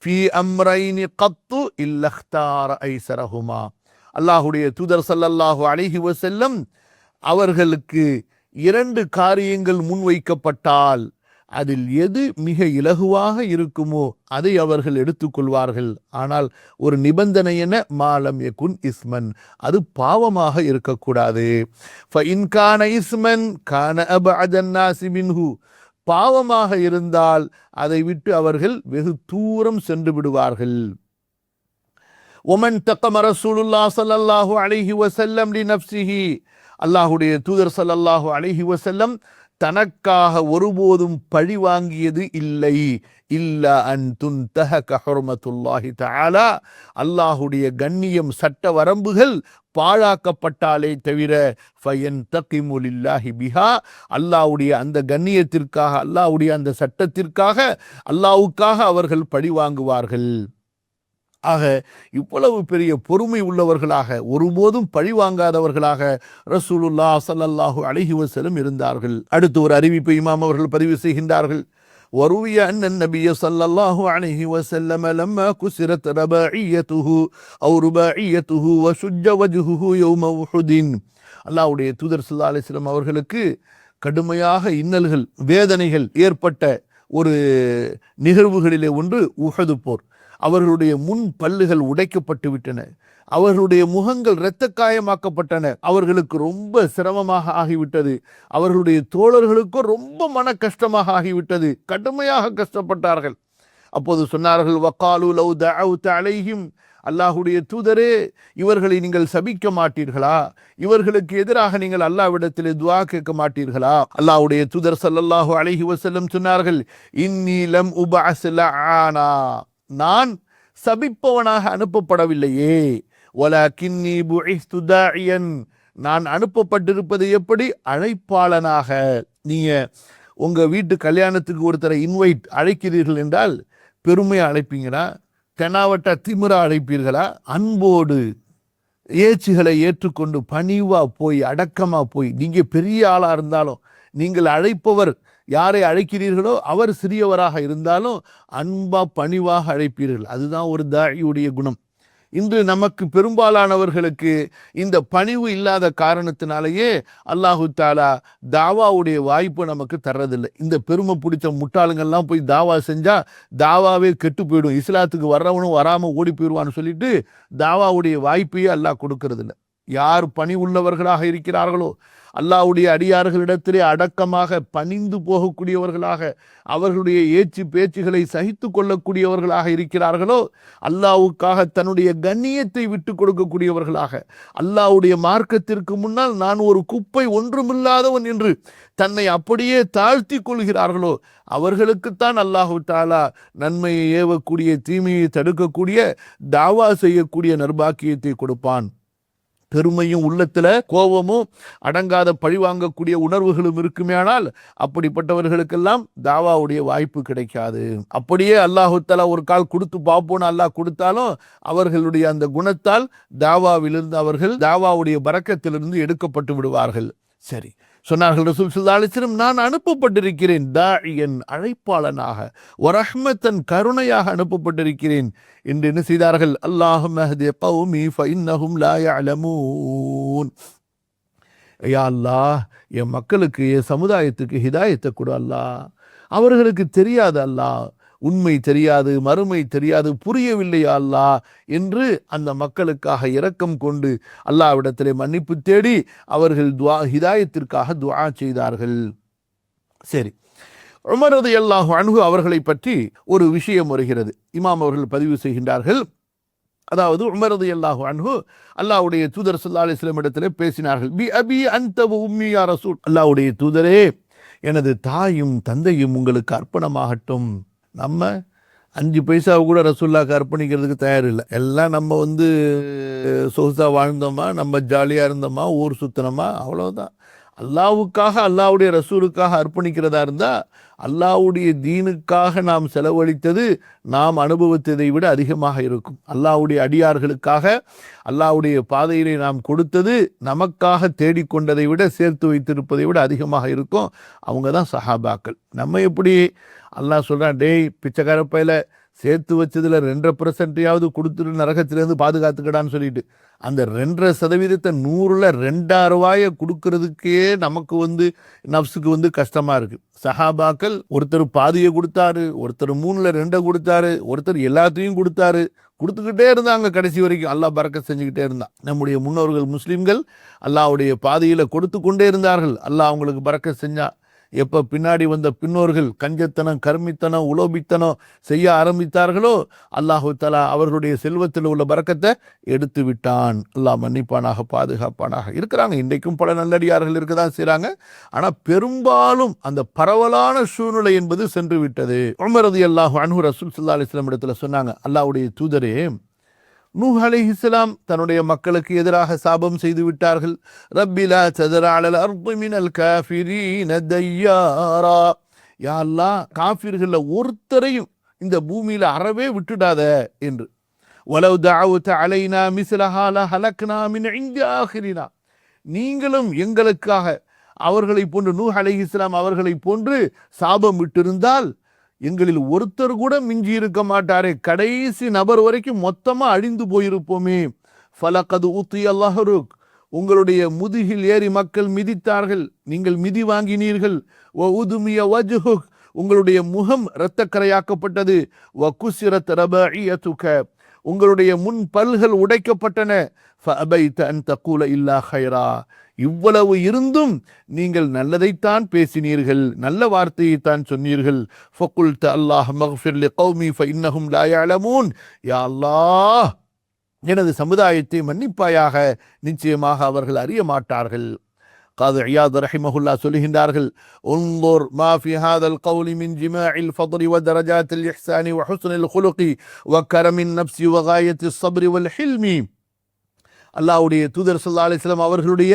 ஃபீ அம்ரைன் கத்து இல்லா இக்தார ஐஸரஹுமா. அல்லாஹ்வுடைய தூதர் ஸல்லல்லாஹு அலைஹி வஸல்லம் அவர்களுக்கு 2 காரியங்கள் முன்வைக்கப்பட்டால் அதில் எது மிக இலகுவாக இருக்குமோ அதை அவர்கள் எடுத்துக்கொள்வார்கள். ஆனால் ஒரு நிபந்தனை என மாலம் யகுன் இஸ்மன், அது பாவமாக இருக்கக்கூடாது. ஃபஇன் கான இஸ்மன் கான அபஅதன் நாஸி மின்ஹு, பாவமாக இருந்தால் அதை விட்டு அவர்கள் வெகு தூரம் சென்று விடுவார்கள். ஒமன் தக்கம ரசூலுல்லாஹ் ஸல்லல்லாஹு அலைஹி வஸல்லம் லிநஃப்ஸிஹி, அல்லாஹ்வுடைய தூதர் ஸல்லல்லாஹு அலைஹி வஸல்லம் தனக்காக ஒருபோதும் பழி வாங்கியது இல்லை. இல்லா அன் துன்தஹக ஹுர்மத்துல்லாஹி தஆலா, அல்லாஹ்வுடைய கண்ணியம், சட்ட வரம்புகள் பாழாக்கப்பட்டாலே தவிர ஃபயன்தகிமு லில்லாஹி பிஹா, அல்லாஹ்வுடைய அந்த கண்ணியத்திற்காக, அல்லாஹ்வுடைய அந்த சட்டத்திற்காக, அல்லாஹ்வுக்காக அவர்கள் பழி வாங்குவார்கள். ஆக இவ்வளவு பெரிய பொறுமை உள்ளவர்களாக, ஒருபோதும் பழி வாங்காதவர்களாக ரசூலுல்லாஹ் ஸல்லல்லாஹு அலைஹி வஸல்லம் இருந்தார்கள். அடுத்து ஒரு அறிவிப்பை இமாம் அவர்கள் பதிவு செய்கின்றார்கள். وروي أن النبي صلى الله عليه وسلم لما كسرت رباعيته أو رباعيته وشج وجهه يوم أحد. அல்லாஹ்வுடைய தூதர் ஸல்லல்லாஹு அலைஹி வஸல்லம் அவர்களுக்கு கடுமையாக இன்னல்கள், வேதனைகள் ஏற்பட்ட ஒரு நிகழ்வுகளிலே ஒன்று உஹது போர். அவர்களுடைய முன் பல்லுகள் உடைக்கப்பட்டு விட்டன, அவர்களுடைய முகங்கள் இரத்த காயமாக்கப்பட்டன, அவர்களுக்கு ரொம்ப சிரமமாக ஆகிவிட்டது, அவர்களுடைய தோழர்களுக்கும் ரொம்ப மன கஷ்டமாக ஆகிவிட்டது, கடுமையாக கஷ்டப்பட்டார்கள். அப்போது சொன்னார்கள், வகாலு லவ் தஅவுத அலைஹிம், அல்லாஹுடைய தூதரே, இவர்களை நீங்கள் சபிக்க மாட்டீர்களா? இவர்களுக்கு எதிராக நீங்கள் அல்லாஹ்விடத்திலே துஆ கேட்க மாட்டீர்களா? அல்லாஹ்வுடைய தூதர் ஸல்லல்லாஹு அலைஹி வஸல்லம் சொன்னார்கள், இன்னி லம் உபஅஸ் லஆனா, நான் சபிப்பவனாக அனுப்பப்படவில்லையே, வலக்கின்னி புஇஸ்து தாஇயன், நான் அனுப்பப்பட்டிருப்பது எப்படி? அழைப்பாளனாக. நீங்க உங்க வீட்டு கல்யாணத்துக்கு ஒருத்தரை அழைக்கிறீர்கள் என்றால் பெருமையா அழைப்பீங்களா? தெனாவட்ட திமிரா அழைப்பீர்களா? அன்போடு ஏச்சுகளை ஏற்றுக்கொண்டு பணிவா போய் அடக்கமா போய், நீங்க பெரிய ஆளா இருந்தாலும், நீங்கள் அழைப்பவர் யாரை அழைக்கிறீர்களோ அவர் சிறியவராக இருந்தாலும் அன்பா பணிவாக அழைப்பீர்கள். அதுதான் ஒரு தாயியுடைய குணம். இன்று நமக்கு பெரும்பாலானவர்களுக்கு இந்த பணிவு இல்லாத காரணத்தினாலேயே அல்லாஹு தாலா தாவாவுடைய வாய்ப்பு நமக்கு தர்றதில்லை. இந்த பெருமை பிடிச்ச முட்டாளுங்கள்லாம் போய் தாவா செஞ்சா தாவாவே கெட்டு போயிடும், இஸ்லாத்துக்கு வர்றவனும் வராம ஓடி போயிடுவான்னு சொல்லிட்டு தாவாவுடைய வாய்ப்பையே அல்லாஹ் கொடுக்கறது இல்லை. யார் பணி உள்ளவர்களாக இருக்கிறார்களோ, அல்லாஹ்வுடைய அடியார்களிடத்திலே அடக்கமாக பணிந்து போகக்கூடியவர்களாக, அவர்களுடைய ஏச்சு பேச்சுகளை சகித்து கொள்ளக்கூடியவர்களாக இருக்கிறார்களோ, அல்லாஹ்வுக்காக தன்னுடைய கண்ணியத்தை விட்டு கொடுக்கக்கூடியவர்களாக, அல்லாஹ்வுடைய மார்க்கத்திற்கு முன்னால் நான் ஒரு குப்பை ஒன்றுமில்லாதவன் என்று தன்னை அப்படியே தாழ்த்தி கொள்கிறார்களோ, அவர்களுக்குத்தான் அல்லாஹு தாலா நன்மையை ஏவக்கூடிய, தீமையை தடுக்கக்கூடிய, தாவா செய்யக்கூடிய நற்பாக்கியத்தை கொடுப்பான். பெருமையும் உள்ளத்துல கோபமும் அடங்காத பழிவாங்கக்கூடிய உணர்வுகளும் இருக்குமேயானால் அப்படிப்பட்டவர்களுக்கெல்லாம் தாவாவுடைய வாய்ப்பு கிடைக்காது. அப்படியே அல்லாஹு தஆலா ஒரு கால் கொடுத்து பார்ப்போன்னு அல்லாஹ் கொடுத்தாலும் அவர்களுடைய அந்த குணத்தால் தாவாவிலிருந்து, அவர்கள் தாவாவுடைய பரக்கத்திலிருந்து எடுக்கப்பட்டு விடுவார்கள். சரி, சொன்னார்கள் ரசூல் ஸல்லல்லாஹு அலைஹி வஸல்லம், நான் அனுப்பப்பட்டிருக்கிறேன் தாஇயன், அழைப்பாளனாக, வரஹ்மத்தன், கருணையாக அனுப்பப்பட்டிருக்கிறேன் என்று என்ன செய்தார்கள்? அல்லாஹும்ம ஹ்தி கௌமி ஃபஇன்னஹும் லா யஅலமூன். யா அல்லாஹ், என் மக்களுக்கு, என் சமுதாயத்துக்கு ஹிதாயத்தை கொடு அல்லாஹ். அவர்களுக்கு தெரியாது அல்லாஹ், உண்மை தெரியாது, மறுமை தெரியாது, புரியவில்லையா அல்லாஹ் என்று அந்த மக்களுக்காக இரக்கம் கொண்டு அல்லாஹ்விடத்திலே மன்னிப்பு தேடி அவர்கள் ஹிதாயத்திற்காக துஆ செய்தார்கள். சரி, உமர் ரலியல்லாஹு அன்ஹு அவர்களை பற்றி ஒரு விஷயம் வருகிறது. இமாம் அவர்கள் பதிவு செய்கின்றார்கள். அதாவது உமர் ரலியல்லாஹு அன்ஹு அல்லாஹ்வுடைய தூதர் ஸல்லல்லாஹு அலைஹி வஸல்லம் இடத்திலே பேசினார்கள். பி அபி அன்த வ உம்மி யா ரசூல், அல்லாஹ்வுடைய தூதரே, எனது தாயும் தந்தையும் உங்களுக்கு அர்ப்பணமாகட்டும். நம்ம 5 பைசாவை கூட ரசூலுல்லாஹ்க்கு அர்ப்பணிக்கிறதுக்கு தயார் இல்லை. எல்லாம் நம்ம சொகுசா வாழ்ந்தோமா, நம்ம ஜாலியாக இருந்தோமா, ஊர் சுத்தினோமா, அவ்வளோதான். அல்லாஹ்வுக்காக, அல்லாஹ்வுடைய ரசூலுக்காக அர்ப்பணிக்கிறதா இருந்தால், அல்லாஹ்வுடைய தீனுக்காக நாம் செலவழித்தது நாம் அனுபவித்ததை விட அதிகமாக இருக்கும். அல்லாஹ்வுடைய அடியார்களுக்காக, அல்லாஹ்வுடைய பாதையிலே நாம் கொடுத்தது நமக்காக தேடிக்கொண்டதை விட, சேர்த்து வைத்திருப்பதை விட அதிகமாக இருக்கும். அவங்க தான் சஹாபாக்கள். நம்ம எப்படி அல்லாஹ் சொல்கிறான், டேய் பிச்சைக்கார பையில, சேர்த்து வச்சதில் 2.5% கொடுத்துட்டு நரகத்திலேருந்து பாதுகாத்துக்கடான்னு சொல்லிட்டு, அந்த 2.5% 100ல் 2 ரூபாயை கொடுக்கறதுக்கே நமக்கு நப்சுக்கு கஷ்டமாக இருக்குது. சஹாபாக்கள் ஒருத்தர் பாதியை கொடுத்தாரு, ஒருத்தர் 3ல் 2 கொடுத்தாரு, ஒருத்தர் எல்லாத்தையும் கொடுத்தாரு. கொடுத்துக்கிட்டே இருந்தாங்க கடைசி வரைக்கும். அல்லாஹ் பரக்கத் செஞ்சுக்கிட்டே இருந்தான். நம்முடைய முன்னோர்கள் முஸ்லீம்கள் அல்லாஹ்வுடைய பாதையில் கொடுத்து கொண்டே இருந்தார்கள். அல்லாஹ் அவங்களுக்கு பரக்கத் செஞ்சான். எப்போ பின்னாடி வந்த பின்னோர்கள் கஞ்சத்தனம், கர்மித்தனம், உலோபித்தனம் செய்ய ஆரம்பித்தார்களோ, அல்லாஹு தஆலா அவர்களுடைய செல்வத்தில் உள்ள பரக்கத்தை எடுத்து விட்டான். அல்லாஹ் மன்னிப்பானாக, பாதுகாப்பானாக. இருக்கிறாங்க, இன்றைக்கும் பல நல்லடியார்கள் இருக்க தான் செய்கிறாங்க. ஆனால் பெரும்பாலும் அந்த பரவலான சூழ்நிலை என்பது சென்று விட்டது. உமர் ரலியல்லாஹு அன்ஹு ரசூல் ஸல்லல்லாஹு அலைஹி வஸல்லம் இடத்துல சொன்னாங்க, அல்லாஹ்வுடைய தூதரே, நூஹ் அலைஹிஸ்ஸலாம் தன்னுடைய மக்களுக்கு எதிராக சாபம் செய்து விட்டார்கள். ரப்பி லா ததர் அலல் அர்தி மினல் காஃபிரீன தய்யாரா, யா அல்லாஹ், காஃபிர்கள்ல ஒருத்தரையும் இந்த பூமியில அறவே விட்டுடாத என்று. வலவ் தஅவுத அலைனா மிஸ்லஹா லஹலக்னா மின் இன்தி ஆகிரினா, நீங்களும் எங்களுக்காக அவர்களை போன்று, நூஹ் அலைஹிஸ்ஸலாம் அவர்களை போன்று சாபம் விட்டிருந்தால் எங்களில் ஒருத்தர் கூட மிஞ்சி இருக்க மாட்டாரே, கடைசி நபர் வரைக்கும் மொத்தமாக அழிந்து போயிருப்போமே. ஃபலகது ஊத்திய அல்லாஹருக், உங்களுடைய முதுகில் ஏறி மக்கள் மிதித்தார்கள், நீங்கள் மிதி வாங்கினீர்கள். வ உதுமிய வஜ்ஹுக், உங்களுடைய முகம் இரத்தக்கரையாக்கப்பட்டது. வ குசிரத் ரபஇயதுக, உங்களுடைய முன் பல்கள் உடைக்கப்பட்டன. ஃபஅபைத அன் தகூல இல்லா கைரா, இவ்வளவு இருந்தும் நீங்கள் நல்லதைத்தான் பேசினீர்கள், நல்ல வார்த்தையைத்தான் சொன்னீர்கள். ஃபகுல்த அல்லாஹ் மக்ஃபிர் லிகௌமி ஃபஇன்னஹும் லா யஅலமூன், யா அல்லாஹ், எனது சமுதாயத்தை மன்னிப்பாயாக, நிச்சயமாக அவர்கள் அறிய மாட்டார்கள். காது இயாத் ரஹிமஹுல்லா சொல்லுகின்றார்கள், உன்துர் மா ஃபி ஹாதல் கௌலி மின் ஜிமாஇல் ஃபத்லி வ தரஜாத்தில் இஹ்சானி வ ஹுஸ்னில் குலுகி வ கரமின் நஃப்ஸி வ காயத்திஸ் ஸப்ரி வல் ஹில்மி. அல்லாஹ்வுடைய தூதர் ஸல்லல்லாஹு அலைஹி வஸல்லம் அவர்களுடைய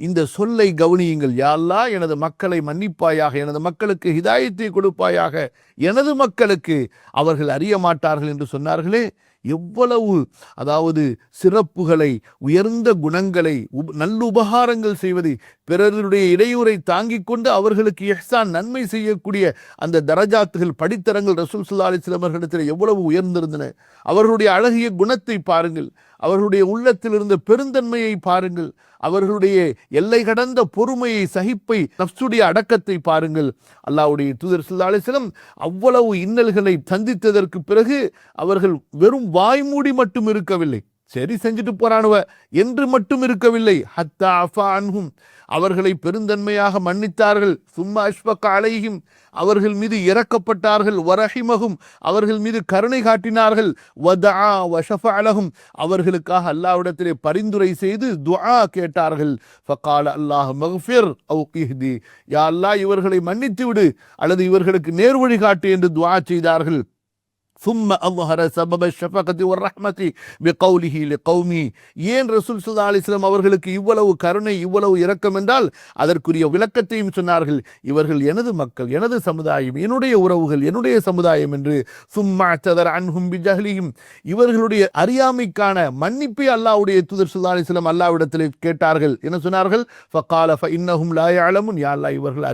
இந்த சொல்லை கவனியுங்கள். யா அல்லாஹ், எனது மக்களை மன்னிப்பாயாக, எனது மக்களுக்கு ஹிதாயத்தை கொடுப்பாயாக, எனது மக்களுக்கு அவர்கள் அறிய மாட்டார்கள் என்று சொன்னார்களே. எவ்வளவு அதாவது சிறப்புகளை, உயர்ந்த குணங்களை, நல்லுபகாரங்கள் செய்வதை, பிறருடைய இடையூறை தாங்கிக் கொண்டு அவர்களுக்கு இஹ்சான் நன்மை செய்யக்கூடிய அந்த தரஜாத்துகள், படித்தரங்கள் ரசூல் ஸல்லல்லாஹு அலைஹி வஸல்லம் அவர்களிடத்தில் எவ்வளவு உயர்ந்திருந்தன. அவர்களுடைய அழகிய குணத்தை பாருங்கள், அவர்களுடைய உள்ளத்தில் இருந்த பெருந்தன்மையை பாருங்கள், அவர்களுடைய எல்லை கடந்த பொறுமையை, சகிப்பை, நஃப்ஸுடைய அடக்கத்தை பாருங்கள். அல்லாஹ்வுடைய தூதர் ஸல்லல்லாஹு அலைஹி வஸல்லம் அவ்வளவு இன்னல்களை சந்தித்ததற்கு பிறகு அவர்கள் வெறும் வாய்மூடி மட்டும் இருக்கவில்லை, சரி செஞ்சுட்டு போறானுவ என்று மட்டும் இருக்கவில்லை. ஹத்தா அஃபா அன்ஹும், அவர்களை பெருந்தன்மையாக மன்னித்தார்கள். சும்மா அஷ்ஃபக அலைஹிம், அவர்கள் மீது இரக்கப்பட்டார்கள். வரஹிமஹும், அவர்கள் மீது கருணை காட்டினார்கள். வதஆ வஷஃபஅ லஹும், அவர்களுக்காக அல்லாஹ்விடத்திலே பரிந்துரை செய்து துஆ கேட்டார்கள். ஃபகால அல்லாஹ் மக்ஃபிர் அவ் கிஹ்தி, யா அல்லாஹ் இவர்களை மன்னித்து விடு அல்லது இவர்களுக்கு நேர்வழி காட்டு என்று துஆ செய்தார்கள். ثم أظهر سبب الشفقة والرحمة بقوله لقومه. ஏன் ரசூல் ஸல்லல்லாஹு அலைஹி வஸல்லம் அவர்களுக்கு இவ்வளவு கருணை, இவ்வளவு இரக்கம் என்றால் அதற்குரிய விளக்கத்தையும் சொன்னார்கள். இவர்கள் எனது மக்கள், எனது சமுதாயம், என்னுடைய உறவுகள், என்னுடைய சமுதாயம் என்று. ثم اعتذر عنهم بجهلهم, இவர்களுடைய அறியாமைக்கான மன்னிப்பை அல்லாஹ்வுடைய தூதர் ஸல்லல்லாஹு அலைஹி வஸல்லம் அல்லாஹ்விடத்திலே கேட்டார்கள். என்ன சொன்னார்கள்? فقال فإنهم لا يعلمون, யா அல்லாஹ் இவர்கள்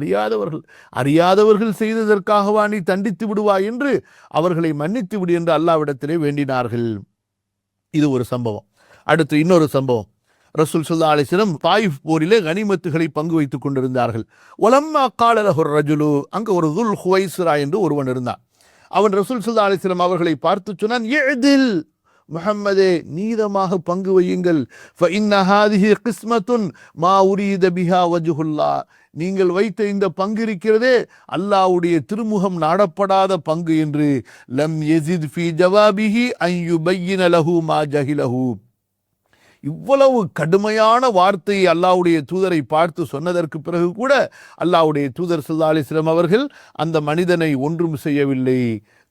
அறியாதவர்கள் செய்ததற்காகவா நீ தண்டித்து விடுவாய் என்று அவர்களை மன்னித்து விடு என்று அல்லாஹ்விடத்திலே வேண்டினார்கள். இது ஒரு சம்பவம். அடுத்து இன்னொரு சம்பவம். ரசூல் ஸல்லல்லாஹு அலைஹி வஸல்லம் தாயிஃப் போரிலே கனிமத்துகளை பங்கு வைத்துக் கொண்டிருந்தார்கள். வலம்மா கால லஹு ரஜுலு, அங்கு ஒரு துல் ஹுவைஸ்ரா என்று ஒருவன் இருந்தான். அவன் ரசூல் ஸல்லல்லாஹு அலைஹி வஸல்லம் அவர்களை பார்த்து சொன்னான், இஅ்தில், முஹம்மதே நீதமாக பங்கு வையுங்கள். فإن هذه قسمة ما أريد بها وجه الله, நீங்கள் வைத்த இந்த பங்கு இருக்கிறதே அல்லாஹ்வுடைய திருமுகம் நாடப்படாத பங்கு என்று. லம் யஸித் ஃபீ ஜவாபிஹி அன் யுபய்யின லஹு மா ஜஹிலஹு, இவ்வளவு கடுமையான வார்த்தையை அல்லாஹ்வுடைய தூதரை பார்த்து சொன்னதற்கு பிறகு கூட அல்லாஹ்வுடைய தூதர் ஸல்லல்லாஹு அலைஹி வஸல்லம் அவர்கள் அந்த மனிதனை ஒன்றும் செய்யவில்லை.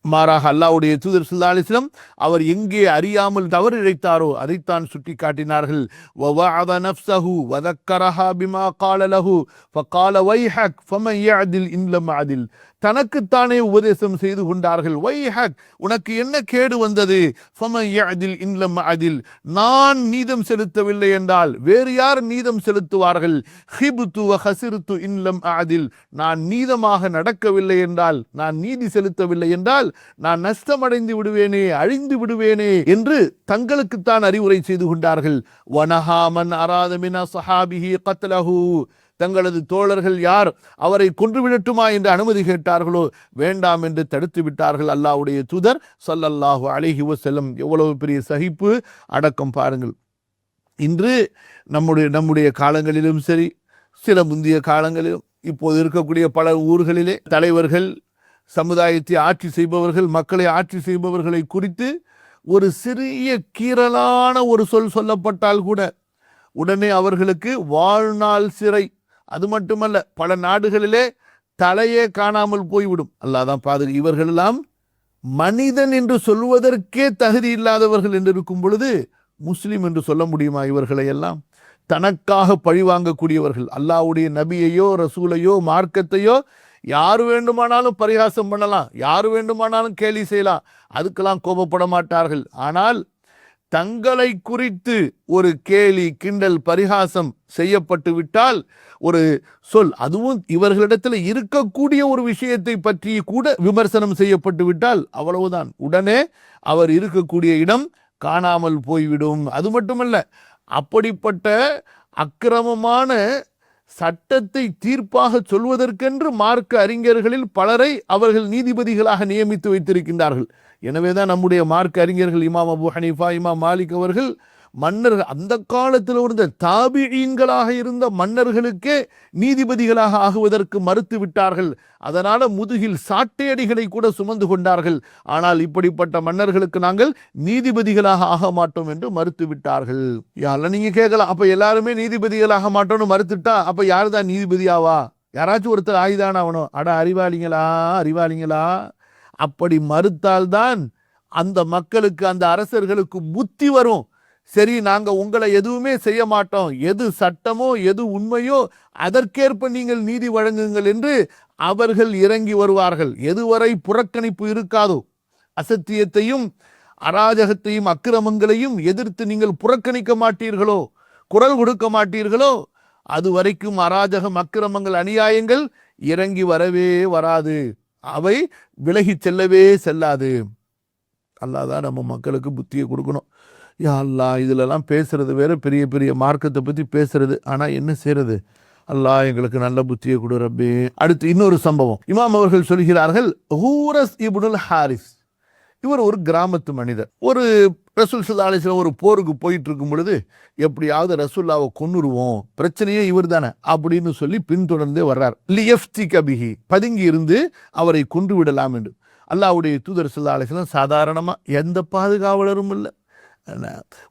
மாறாக அல்லாஹ்வுடைய தூதர் ஸல்லல்லாஹு அலைஹி வஸல்லம் அவர் எங்கே அறியாமல் தவறு இழைத்தாரோ அதைத்தான் சுட்டி காட்டினார்கள். வவஅத நஃப்ஸஹு வதக்கரஹா பிமா கால லஹு ஃபகால வைஹக் ஃபமன் யஅதில் இன் லம் அதில், தனக்குத்தானே உபதேசம் செய்து கொண்டார்கள். வைஹக், உனக்கு என்ன கேடு வந்தது? ஃபமன் யஅதில் இன் லம் அதில், நான் நீதம் செலுத்தவில்லை என்றால் வேறு யார் நீதம் செலுத்துவார்கள்? ஹிப்து வ ஹஸிர்து இன் லம் அதில், நான் நீதமாக நடக்கவில்லை என்றால், நான் நீதி செலுத்தவில்லை என்றால் நான் நஷ்டமடைந்து விடுவேனே, அழிந்து விடுவேனே என்று தங்களுக்குத்தான் அறிவுரை செய்து கொண்டார்கள். வனஹா மன் அராத மின் அஸ்ஹாபிஹி கத்லஹு, தங்களது தோழர்கள் யார் அவரை கொன்றுவிடட்டுமா என்று அனுமதி கேட்டார்களோ வேண்டாம் என்று தடுத்து விட்டார்கள். அல்லாஹ்வுடைய தூதர் ஸல்லல்லாஹு அலைஹி வஸல்லம் எவ்வளவு பெரிய சகிப்பு, அடக்கம் பாருங்கள். இன்று நம்முடைய காலங்களிலும் சரி, சில முந்தைய காலங்களிலும், இப்போது இருக்கக்கூடிய பல ஊர்களிலே தலைவர்கள், சமுதாயத்தை ஆட்சி செய்பவர்கள், மக்களை ஆட்சி செய்பவர்களை குறித்து ஒரு சிறிய கீறலான ஒரு சொல் சொல்லப்பட்டால் கூட உடனே அவர்களுக்கு வாழ்நாள் சிறை. அது மட்டுமல்ல, பல நாடுகளிலே தலையே காணாமல் போய்விடும். அல்லாஹ் தான் பாதுகாப்பு. இவர்களெல்லாம் மனிதன் என்று சொல்வதற்கே தகுதி இல்லாதவர்கள் என்று இருக்கும் பொழுது முஸ்லிம் என்று சொல்ல முடியுமா? இவர்களை எல்லாம் தனக்காக பழிவாங்கக்கூடியவர்கள். அல்லாஹ்வுடைய நபியையோ ரசூலையோ மார்க்கத்தையோ யார் வேண்டுமானாலும் பரிகாசம் பண்ணலாம், யார் வேண்டுமானாலும் கேலி செய்யலாம், அதுக்கெல்லாம் கோபப்பட மாட்டார்கள். ஆனால் தங்களை குறித்து ஒரு கேலி, கிண்டல், பரிகாசம் செய்யப்பட்டு விட்டால், ஒரு சொல், அதுவும் இவர்களிடத்தில் இருக்கக்கூடிய ஒரு விஷயத்தை பற்றி கூட விமர்சனம் செய்யப்பட்டு விட்டால் அவ்வளவுதான், உடனே அவர் இருக்கக்கூடிய இடம் காணாமல் போய்விடும். அது மட்டுமல்ல, அப்படிப்பட்ட அக்கிரமமான சட்டத்தை தீர்ப்பாக சொல்வதற்கென்று மார்க்க அறிஞர்களில் பலரை அவர்கள் நீதிபதிகளாக நியமித்து வைத்திருக்கின்றார்கள். எனவேதான் நம்முடைய மார்க்க அறிஞர்கள் இமாம் அபு ஹனீஃபா, இமாம் மாலிக் அவர்கள் மன்னர்கள் அந்த காலத்தில் இருந்த தாபிஈன்களாக இருந்த மன்னர்களுக்கே நீதிபதிகளாக ஆகுவதற்கு மறுத்து விட்டார்கள். அதனால முதுகில் சாட்டையடிகளை கூட சுமந்து கொண்டார்கள். ஆனால் இப்படிப்பட்ட மன்னர்களுக்கு நாங்கள் நீதிபதிகளாக ஆக மாட்டோம் என்று மறுத்து விட்டார்கள். யாரில் நீங்க கேட்கலாம், அப்ப எல்லாருமே நீதிபதிகளாக மாட்டோம்னு மறுத்துட்டா அப்ப யாரு தான் நீதிபதியாவா? யாராச்சும் ஒருத்தர் ஆயுதான ஆகணும். அட அறிவாளிங்களா அப்படி மறுத்தால்தான் அந்த மக்களுக்கு அந்த அரசர்களுக்கு புத்தி வரும். சரி, நாங்க உங்களை எதுவுமே செய்ய மாட்டோம், எது சட்டமோ எது உண்மையோ அதற்கேற்ப நீங்கள் நீதி வழங்குங்கள் என்று அவர்கள் இறங்கி வருவார்கள். எதுவரை புறக்கணிப்பு இருக்காதோ, அசத்தியத்தையும் அராஜகத்தையும் அக்கிரமங்களையும் எதிர்த்து நீங்கள் புறக்கணிக்க மாட்டீர்களோ, குரல் கொடுக்க மாட்டீர்களோ, அது வரைக்கும் அராஜகம் அக்கிரமங்கள் அநியாயங்கள் இறங்கி வரவே வராது, அவை விலகி செல்லவே செல்லாது. அல்லாஹ் தான் நம்ம மக்களுக்கு புத்தியை கொடுக்கணும். யா அல்லாஹ், இதுலலாம் பேசுறது வேற, பெரிய பெரிய மார்க்கத்தை பற்றி பேசுறது. ஆனால் என்ன செய்யறது? அல்லாஹ் எங்களுக்கு நல்ல புத்தியை கொடு ரப்பே. அடுத்து இன்னொரு சம்பவம். இமாம் அவர்கள் சொல்கிறார்கள், ஹூரஸ் இப்னுல் ஹாரிஸ், இவர் ஒரு கிராமத்து மனிதர். ஒரு ரசூல் ஸல்லல்லாஹு அலைஹி வஸல்லம் ஒரு போருக்கு போயிட்டு இருக்கும் பொழுது எப்படியாவது ரசூல்லாவை கொன்னுருவோம், பிரச்சனையே இவர் தானே அப்படின்னு சொல்லி பின்தொடர்ந்தே வர்றார். லியஃப்தி கபிஹி, பதுங்கி இருந்து அவரை கொன்று விடலாம் என்று. அல்லாஹ்வுடைய தூதர் ஸல்லல்லாஹு அலைஹி வஸல்லம் சாதாரணமாக எந்த பாதுகாவலரும் இல்லை,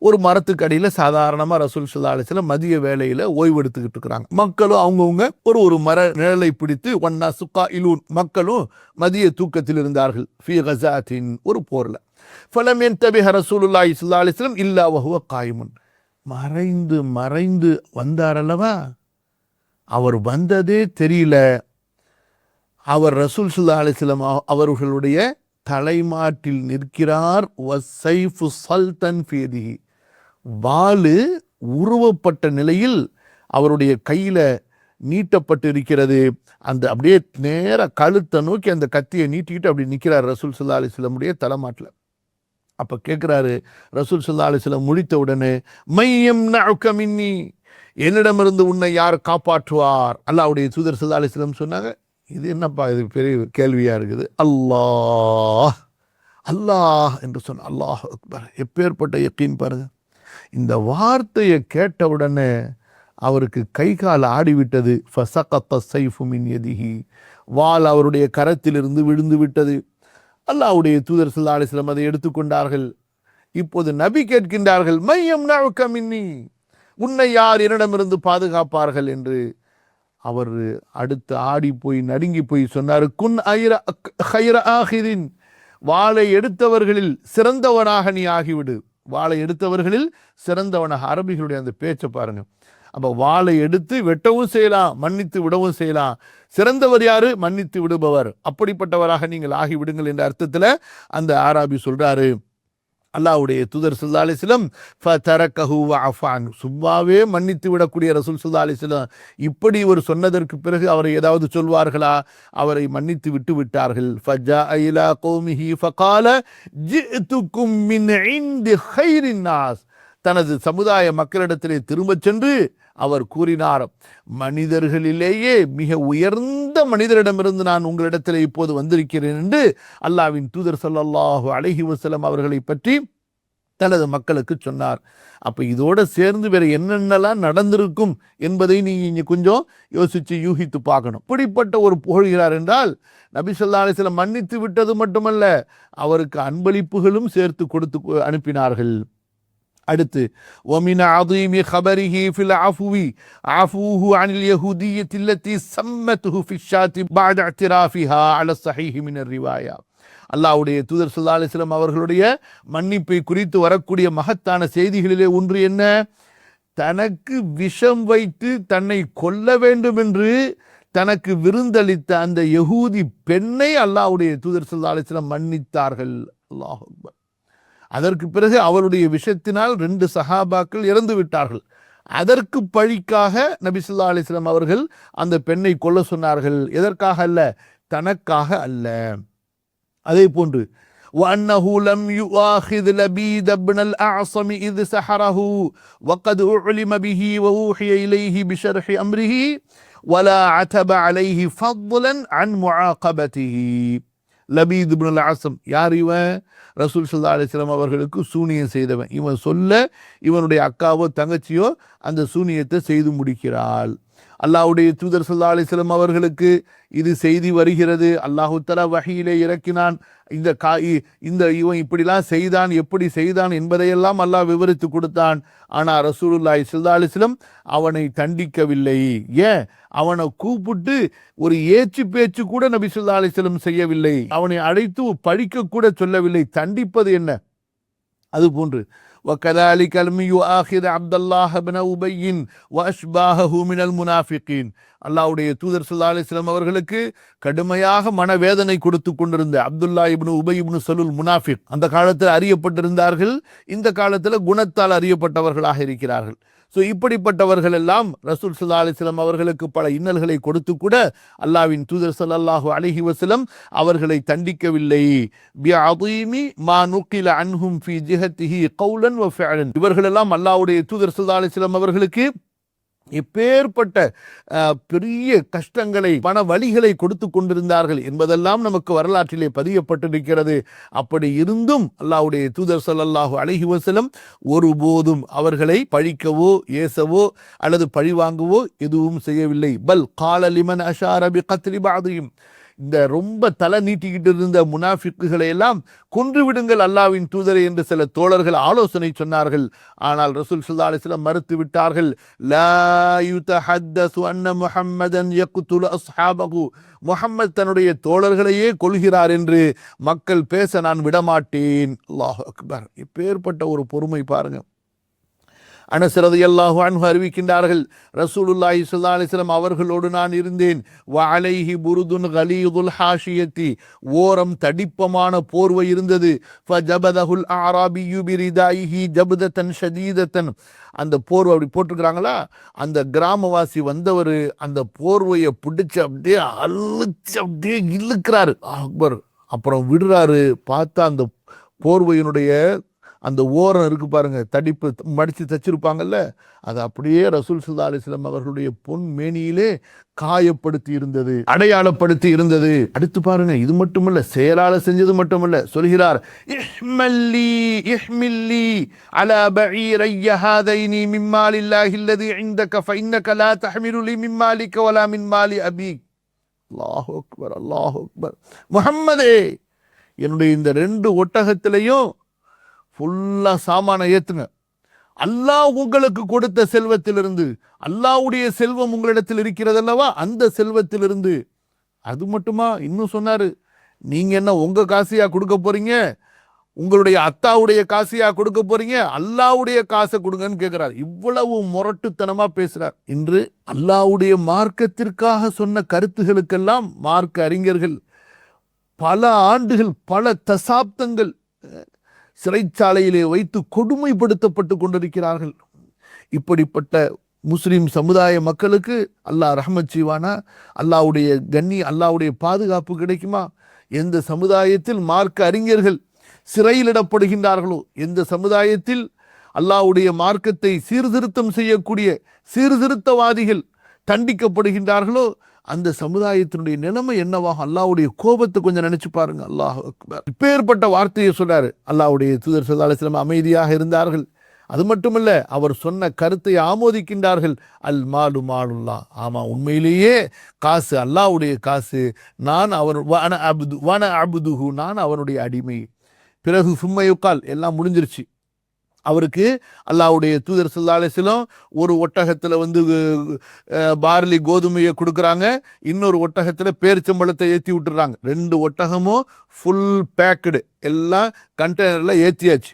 ஒரு மரத்துக்கு அடியில் சாதாரணமாக ரசூல் ஸல்லல்லாஹு அலைஹி வஸல்லம் மதிய வேளையில் ஓய்வு எடுத்துக்கிட்டு இருக்கிறாங்க. மக்களும் அவங்கவுங்க ஒரு மர நிழலை பிடித்து ஒன்னா சுக்கா இலூன், மக்களும் மதிய தூக்கத்தில் இருந்தார்கள். ஃபீ கஸாத்தின், ஒரு போரில். ஃபலம் யன்தபிஹ ரசூலுல்லாஹி ஸல்லல்லாஹு அலைஹி வஸல்லம் இல்லா வஹுவ காயிமுன், மறைந்து மறைந்து வந்தார் அல்லவா, அவர் வந்ததே தெரியல. அவர் ரசூல் ஸல்லல்லாஹு அலைஹி வஸல்லம் அவர்களுடைய தலைமாட்டில் நிற்கிறார். வஸைஃபு ஸல்தன் ஃபீ யதிஹி, வாளு உருவப்பட்ட நிலையில் அவருடைய கையில நீட்டப்பட்டு இருக்கிறது. அந்த அப்படியே நேர கழுத்தை நோக்கி அந்த கத்தியை நீட்டிக்கிட்டு அப்படி நிற்கிறார் ரசூல் ஸல்லல்லாஹு அலைஹி வஸல்லம் தலைமாட்டில். அப்ப கேட்கிறாரு ரசூல் ஸல்லல்லாஹு அலைஹி வஸல்லம் முடித்த உடனே, மையம் நஅக மின்னி, என்னிடமிருந்து உன்னை யார் காப்பாற்றுவார்? அல்லாஹ்வுடைய தூதர் ஸல்லல்லாஹு அலைஹி வஸல்லம் சொன்னாங்க, இது என்னப்பா இது பெரிய கேள்வியா இருக்குது. அல்லாஹ் அல்லாஹ் என்று சொன்ன, அல்லாஹ் அக்பர், எப்பேற்பட்ட யக்கீன் பாருங்க. இந்த வார்த்தையை கேட்ட உடனே அவருக்கு கை கால் ஆடிவிட்டது. ஃபஸகத்த ஸைஃபு மின் யதிஹி, வாள் அவருடைய கரத்திலிருந்து விழுந்து விட்டது. அல்லாஹ்வுடைய தூதர் ஸல்லல்லாஹு அலைஹி வஸல்லம் அதை எடுத்துக்கொண்டார்கள். இப்போது நபி கேட்கின்றார்கள், மையம் நஅக மின்னி, உன்னை யார் என்னிடமிருந்து பாதுகாப்பார்கள் என்று. அவர் அடுத்து ஆடி போய் நடுங்கி போய் சொன்னார், குன் ஹைர ஆஹிரின், வாளை எடுத்தவர்களில் சிறந்தவனாக நீ ஆகிவிடு. வாளை எடுத்தவர்களில் சிறந்தவனாக. அரபிகளுடைய அந்த பேச்சை பாருங்க. அப்போ வாளை எடுத்து வெட்டவும் செய்யலாம், மன்னித்து விடவும் செய்யலாம். சிறந்தவர் யாரு? மன்னித்து விடுபவர். அப்படிப்பட்டவராக நீங்கள் ஆகிவிடுங்கள் என்ற அர்த்தத்தில் அந்த ஆராபி சொல்றாரு. அல்லாஹ்வுடைய தூதர் ஸல்லல்லாஹு அலைஹி வஸல்லம் ஃபதரக்கஹு வஅஃபான், சும்மாவே மன்னித்து விடக்கூடிய ரசூல் ஸல்லல்லாஹு அலைஹி வஸல்லம் இப்படி ஒரு சொன்னதற்கு பிறகு அவரை ஏதாவது சொல்வார்களா? அவரை மன்னித்து விட்டு விட்டார்கள். ஃபஜாஅ இலா கௌமிஹி ஃபகால ஜிஅதுகும் மின் இன்தி கைரின் நாஸ், தனது சமுதாய மக்களிடத்திலே திரும்பச் சென்று அவர் கூறினார், மனிதர்களிலேயே மிக உயர்ந்த மனிதரிடமிருந்து நான் உங்களிடத்திலே இப்போது வந்திருக்கிறேன் என்று அல்லாஹ்வின் தூதர் ஸல்லல்லாஹு அலைஹி வஸல்லம் அவர்களை பற்றி தனது மக்களுக்கு சொன்னார். அப்ப இதோட சேர்ந்து வேற என்னென்னலாம் நடந்திருக்கும் என்பதை நீங்க கொஞ்சம் யோசிச்சு யூகித்து பார்க்கணும். இப்படிப்பட்ட ஒரு புகழ்கிறார் என்றால் நபி ஸல்லல்லாஹு அலைஹி வஸல்லம் மன்னித்து விட்டது மட்டுமல்ல, அவருக்கு அன்பளிப்புகளும் சேர்த்து கொடுத்து அனுப்பினார்கள். அடுத்து, وَمِنْ عَظِيمِ خَبَرِهِ فِي الْعَفْوِ عَفْوُهُ عَنِ الْيَهُودِيَّةِ الَّتِي سَمَّتْهُ فِي الشَّاةِ بَعْدَ اعْتِرَافِهَا عَلَى الصَّحِيحِ مِنَ الرِّوَايَةِ. அல்லாஹ்வுடைய தூதர் ஸல்லல்லாஹு அலைஹி வஸல்லம் அவர்களுடைய மன்னிப்பை குறித்து வரக்கூடிய மகத்தான செய்திகளிலே ஒன்று என்ன? தனக்கு விஷம் வைத்து தன்னை கொல்ல வேண்டும் என்று தனக்கு விருந்தளித்த அந்த யகூதி பெண்ணை அல்லாஹ்வுடைய தூதர் ஸல்லல்லாஹு அலைஹி வஸல்லம் மன்னித்தார்கள். அல்லாஹ் அக்பர். அதற்கு பிறகு அவருடைய விஷத்தினால் 2 சஹாபாக்கள் இறந்து விட்டார்கள். அதற்கு பழிக்காக நபி ஸல்லல்லாஹு அலைஹி வஸல்லம் அவர்கள் அந்த பெண்ணை கொல்ல சொன்னார்கள். எதற்காக அல்ல, தனக்காக அல்ல. அதே போன்று وأنه لم يؤاخذ لبيد بن الأعصم إذ سحره وقد أعلم به وأوحي إليه بشرح أمره ولا عتب عليه فضلا عن معاقبته. லபீத் இப்னுல் ஆஸம். யார் இவன்? ரசூல் ஸல்லல்லாஹு அலைஹி வஸல்லம் அவர்களுக்கு சூனியம் செய்தவன். இவன் சொல்ல இவனுடைய அக்காவோ தங்கச்சியோ அந்த சூனியத்தை செய்து முடிக்கிறாள். அல்லாஹ்வுடைய தூதர் ஸல்லல்லாஹு அலைஹி வஸல்லம் அவர்களுக்கு இது செய்தி வருகிறது. அல்லாஹு தஆலா வஹீலே இறக்கினான். இந்த இவன் இப்படிலாம் செய்தான், எப்படி செய்தான் என்பதையெல்லாம் அல்லாஹ் விவரித்து கொடுத்தான். ஆனால் ரசூலுல்லாஹி ஸல்லல்லாஹு அலைஹி வஸல்லம் அவனை தண்டிக்கவில்லை. ஏன்? அவனை கூப்பிட்டு ஒரு ஏச்சு பேச்சு கூட நபி ஸல்லல்லாஹு அலைஹி வஸல்லம் செய்யவில்லை. அவனை அழைத்து பழிக்க கூட சொல்லவில்லை. தண்டிப்பது என்ன? அது போன்று وَكَذَلِكَ لَمْ يُؤَاخِذْ عَبْدَ اللَّهَ بْنَ أُبَيٍّ وَأَشْبَاهَهُ مِنَ الْمُنَافِقِينَ. அல்லாஹ்வுடைய தூதர் ஸல்லல்லாஹு அலைஹி வஸல்லம் அவர்களுக்கு கடுமையாக மனவேதனை கொடுத்து கொண்டிருந்த அப்துல்லா இப்னு உபை இப்னு சலூல் முனாஃபிக் அந்த காலத்தில் அறியப்பட்டிருந்தார்கள். இந்த காலத்தில் குணத்தால் அறியப்பட்டவர்களாக இருக்கிறார்கள். ஸோ இப்படிப்பட்டவர்கள் எல்லாம் ரசூல் ஸல்லல்லாஹு அலைஹி வஸல்லம் அவர்களுக்கு பல இன்னல்களை கொடுத்து கூட அல்லாஹ்வின் தூதர் ஸல்லல்லாஹு அலைஹி வஸல்லம் அவர்களை தண்டிக்கவில்லை. பிஅதீமி மா நுகில அன்ஹும் ஃபீ ஜிஹத்திஹி கௌலன் வ ஃபிஅலன். இவர்களெல்லாம் அல்லாஹ்வுடைய தூதர் ஸல்லல்லாஹு அலைஹி வஸல்லம் அவர்களுக்கு எப்பேற்பட்ட பெரிய கஷ்டங்களை, பண வழிகளை கொடுத்து கொண்டிருந்தார்கள் என்பதெல்லாம் நமக்கு வரலாற்றிலே பதியப்பட்டிருக்கிறது. அப்படி இருந்தும் அல்லாஹ்வுடைய தூதர் ஸல்லல்லாஹு அலைஹி வஸல்லம் ஒருபோதும் அவர்களை பழிக்கவோ ஏசவோ அல்லது பழிவாங்கவோ எதுவும் செய்யவில்லை. பல் கால லிமன் அஷார பி கத்லி பஅதிஹிம். இந்த ரொம்ப தலை நீட்டிக்கிட்டு இருந்த முனாஃபிக்குகளை எல்லாம் கொன்று விடுங்கள் அல்லாஹ்வின் தூதரை என்று சில தோழர்கள் ஆலோசனை சொன்னார்கள். ஆனால் ரசூல் ஸல்லல்லாஹு அலைஹி வஸல்லம் மறுத்து விட்டார்கள். லா யுதஹத்தஸு அன்ன முஹம்மதன் யக்துலு அஸ்ஹாபஹு. முஹம்மத் தன்னுடைய தோழர்களையே கொல்கிறார் என்று மக்கள் பேச நான் விடமாட்டேன். அல்லாஹு அக்பர். இப்பேற்பட்ட ஒரு பொறுமை பாருங்க. அனஸ் ரலியல்லாஹு அன்ஹு அறிவிக்கின்றார்கள், ரசூலுல்லாஹி ஸல்லல்லாஹு அலைஹி வஸல்லம் அவர்களோடு நான் இருந்தேன். வ அலைஹி புருதுன் கலீதுல் ஹாஷியத்தி. ஓரம் தடிப்பமான போர்வை இருந்தது. ஃபஜபதஹுல் அஅராபியு பிரிதாயிஹி ஜப்தத்தன் ஷதீதத்தன். அந்த போர்வை அப்படி போட்டுக்கிறாங்களா, அந்த கிராமவாசி வந்தவர் அந்த போர்வையை பிடிச்சு அப்படியே அழுச்சு அப்படியே இழுக்கிறாரு. அக்பர். அப்புறம் விடுறாரு. பார்த்தா அந்த போர்வையினுடைய அந்த ஓரம் இருக்கு பாருங்க, தடிப்பு மடித்து தச்சிருப்பாங்கல்ல, அது அப்படியே ரசூல் ஸல்லல்லாஹு அலைஹி வஸல்லம் அவர்களுடைய பொன் மேனியிலே காயப்படுத்தி இருந்தது, அடையாளப்படுத்தி இருந்தது. அடுத்து பாருங்க, இது மட்டுமல்ல, செயலால செஞ்சது மட்டுமல்ல, சொல்கிறார், இஹ்மில்லி அலா பஈரைய ஹாதைனி மின் மாலில்லாஹி அல்லதி இன்தக ஃபஇன்னக லா தஹ்மிலு லி மின் மாலிக வலா மின் மாலி அபீக். அல்லாஹு அக்பர், அல்லாஹு அக்பர். முஹம்மதே, என்னுடைய இந்த 2 ஒட்டகத்திலையும் ஃபுல்லா சாமான ஏத்துங்க. அல்லாஹ் உங்களுக்கு கொடுத்த செல்வத்திலிருந்து, அல்லாஹ்வுடைய செல்வம் உங்களிடத்தில் இருக்கிறது அல்லவா, அந்த செல்வத்திலிருந்து. அது மட்டுமா, இன்னும் சொன்னாரு, நீங்க என்ன உங்க காசையா கொடுக்க போறீங்க, உங்களுடைய அத்தாவுடைய காசையா கொடுக்க போறீங்க, அல்லாஹ்வுடைய காசை கொடுங்கன்னு கேட்கிறார். இவ்வளவு முரட்டுத்தனமா பேசுறார். இன்று அல்லாஹ்வுடைய மார்க்கத்திற்காக சொன்ன கருத்துகளுக்கெல்லாம் மார்க்க அறிஞர்கள் பல ஆண்டுகள், பல தசாப்தங்கள் சிறைச்சாலையிலே வைத்து கொடுமைப்படுத்தப்பட்டு கொண்டிருக்கிறார்கள். இப்படிப்பட்ட முஸ்லிம் சமுதாய மக்களுக்கு அல்லாஹ் ரஹ்மத் செய்வானா? அல்லாஹ்வுடைய அல்லாஹ்வுடைய பாதுகாப்பு கிடைக்குமா? எந்த சமுதாயத்தில் மார்க்க அறிஞர்கள் சிறையிலிடப்படுகின்றார்களோ, எந்த சமுதாயத்தில் அல்லாஹ்வுடைய மார்க்கத்தை சீர்திருத்தம் செய்யக்கூடிய சீர்திருத்தவாதிகள் தண்டிக்கப்படுகின்றார்களோ, அந்த சமுதாயத்தினுடைய நிலைமை என்னவாக? அல்லாஹ்வுடைய கோபத்தை கொஞ்சம் நினைச்சு பாருங்க. அல்லாஹ் அக்பர். இப்பேற்பட்ட வார்த்தையை சொல்றாரு. அல்லாஹ்வுடைய தூதர் ஸல்லல்லாஹு அலைஹி வஸல்லம் அமைதியாக இருந்தார்கள். அது மட்டுமல்ல, அவர் சொன்ன கருத்தை ஆமோதிக்கின்றார்கள். அல் மாலு மாலுல்லா. ஆமா, உண்மையிலேயே காசு அல்லாஹ்வுடைய காசு. நான் வன அப்துஹு, நான் அவனுடைய அடிமை. பிறகு சும்மையுக்கால், எல்லாம் முடிஞ்சிருச்சு. அவருக்கு அல்லாஹ்வுடைய தூதர் ஸல்லல்லாஹு அலைஹி வஸல்லம் ஒரு ஒட்டகத்தில் பார்லி கோதுமையை கொடுக்குறாங்க, இன்னொரு ஒட்டகத்தில் பேரிச்சம்பழத்தை ஏற்றி விட்டுறாங்க. 2 ஒட்டகமும் ஃபுல் பேக்கடு, எல்லாம் கண்டெய்னரில் ஏற்றியாச்சு.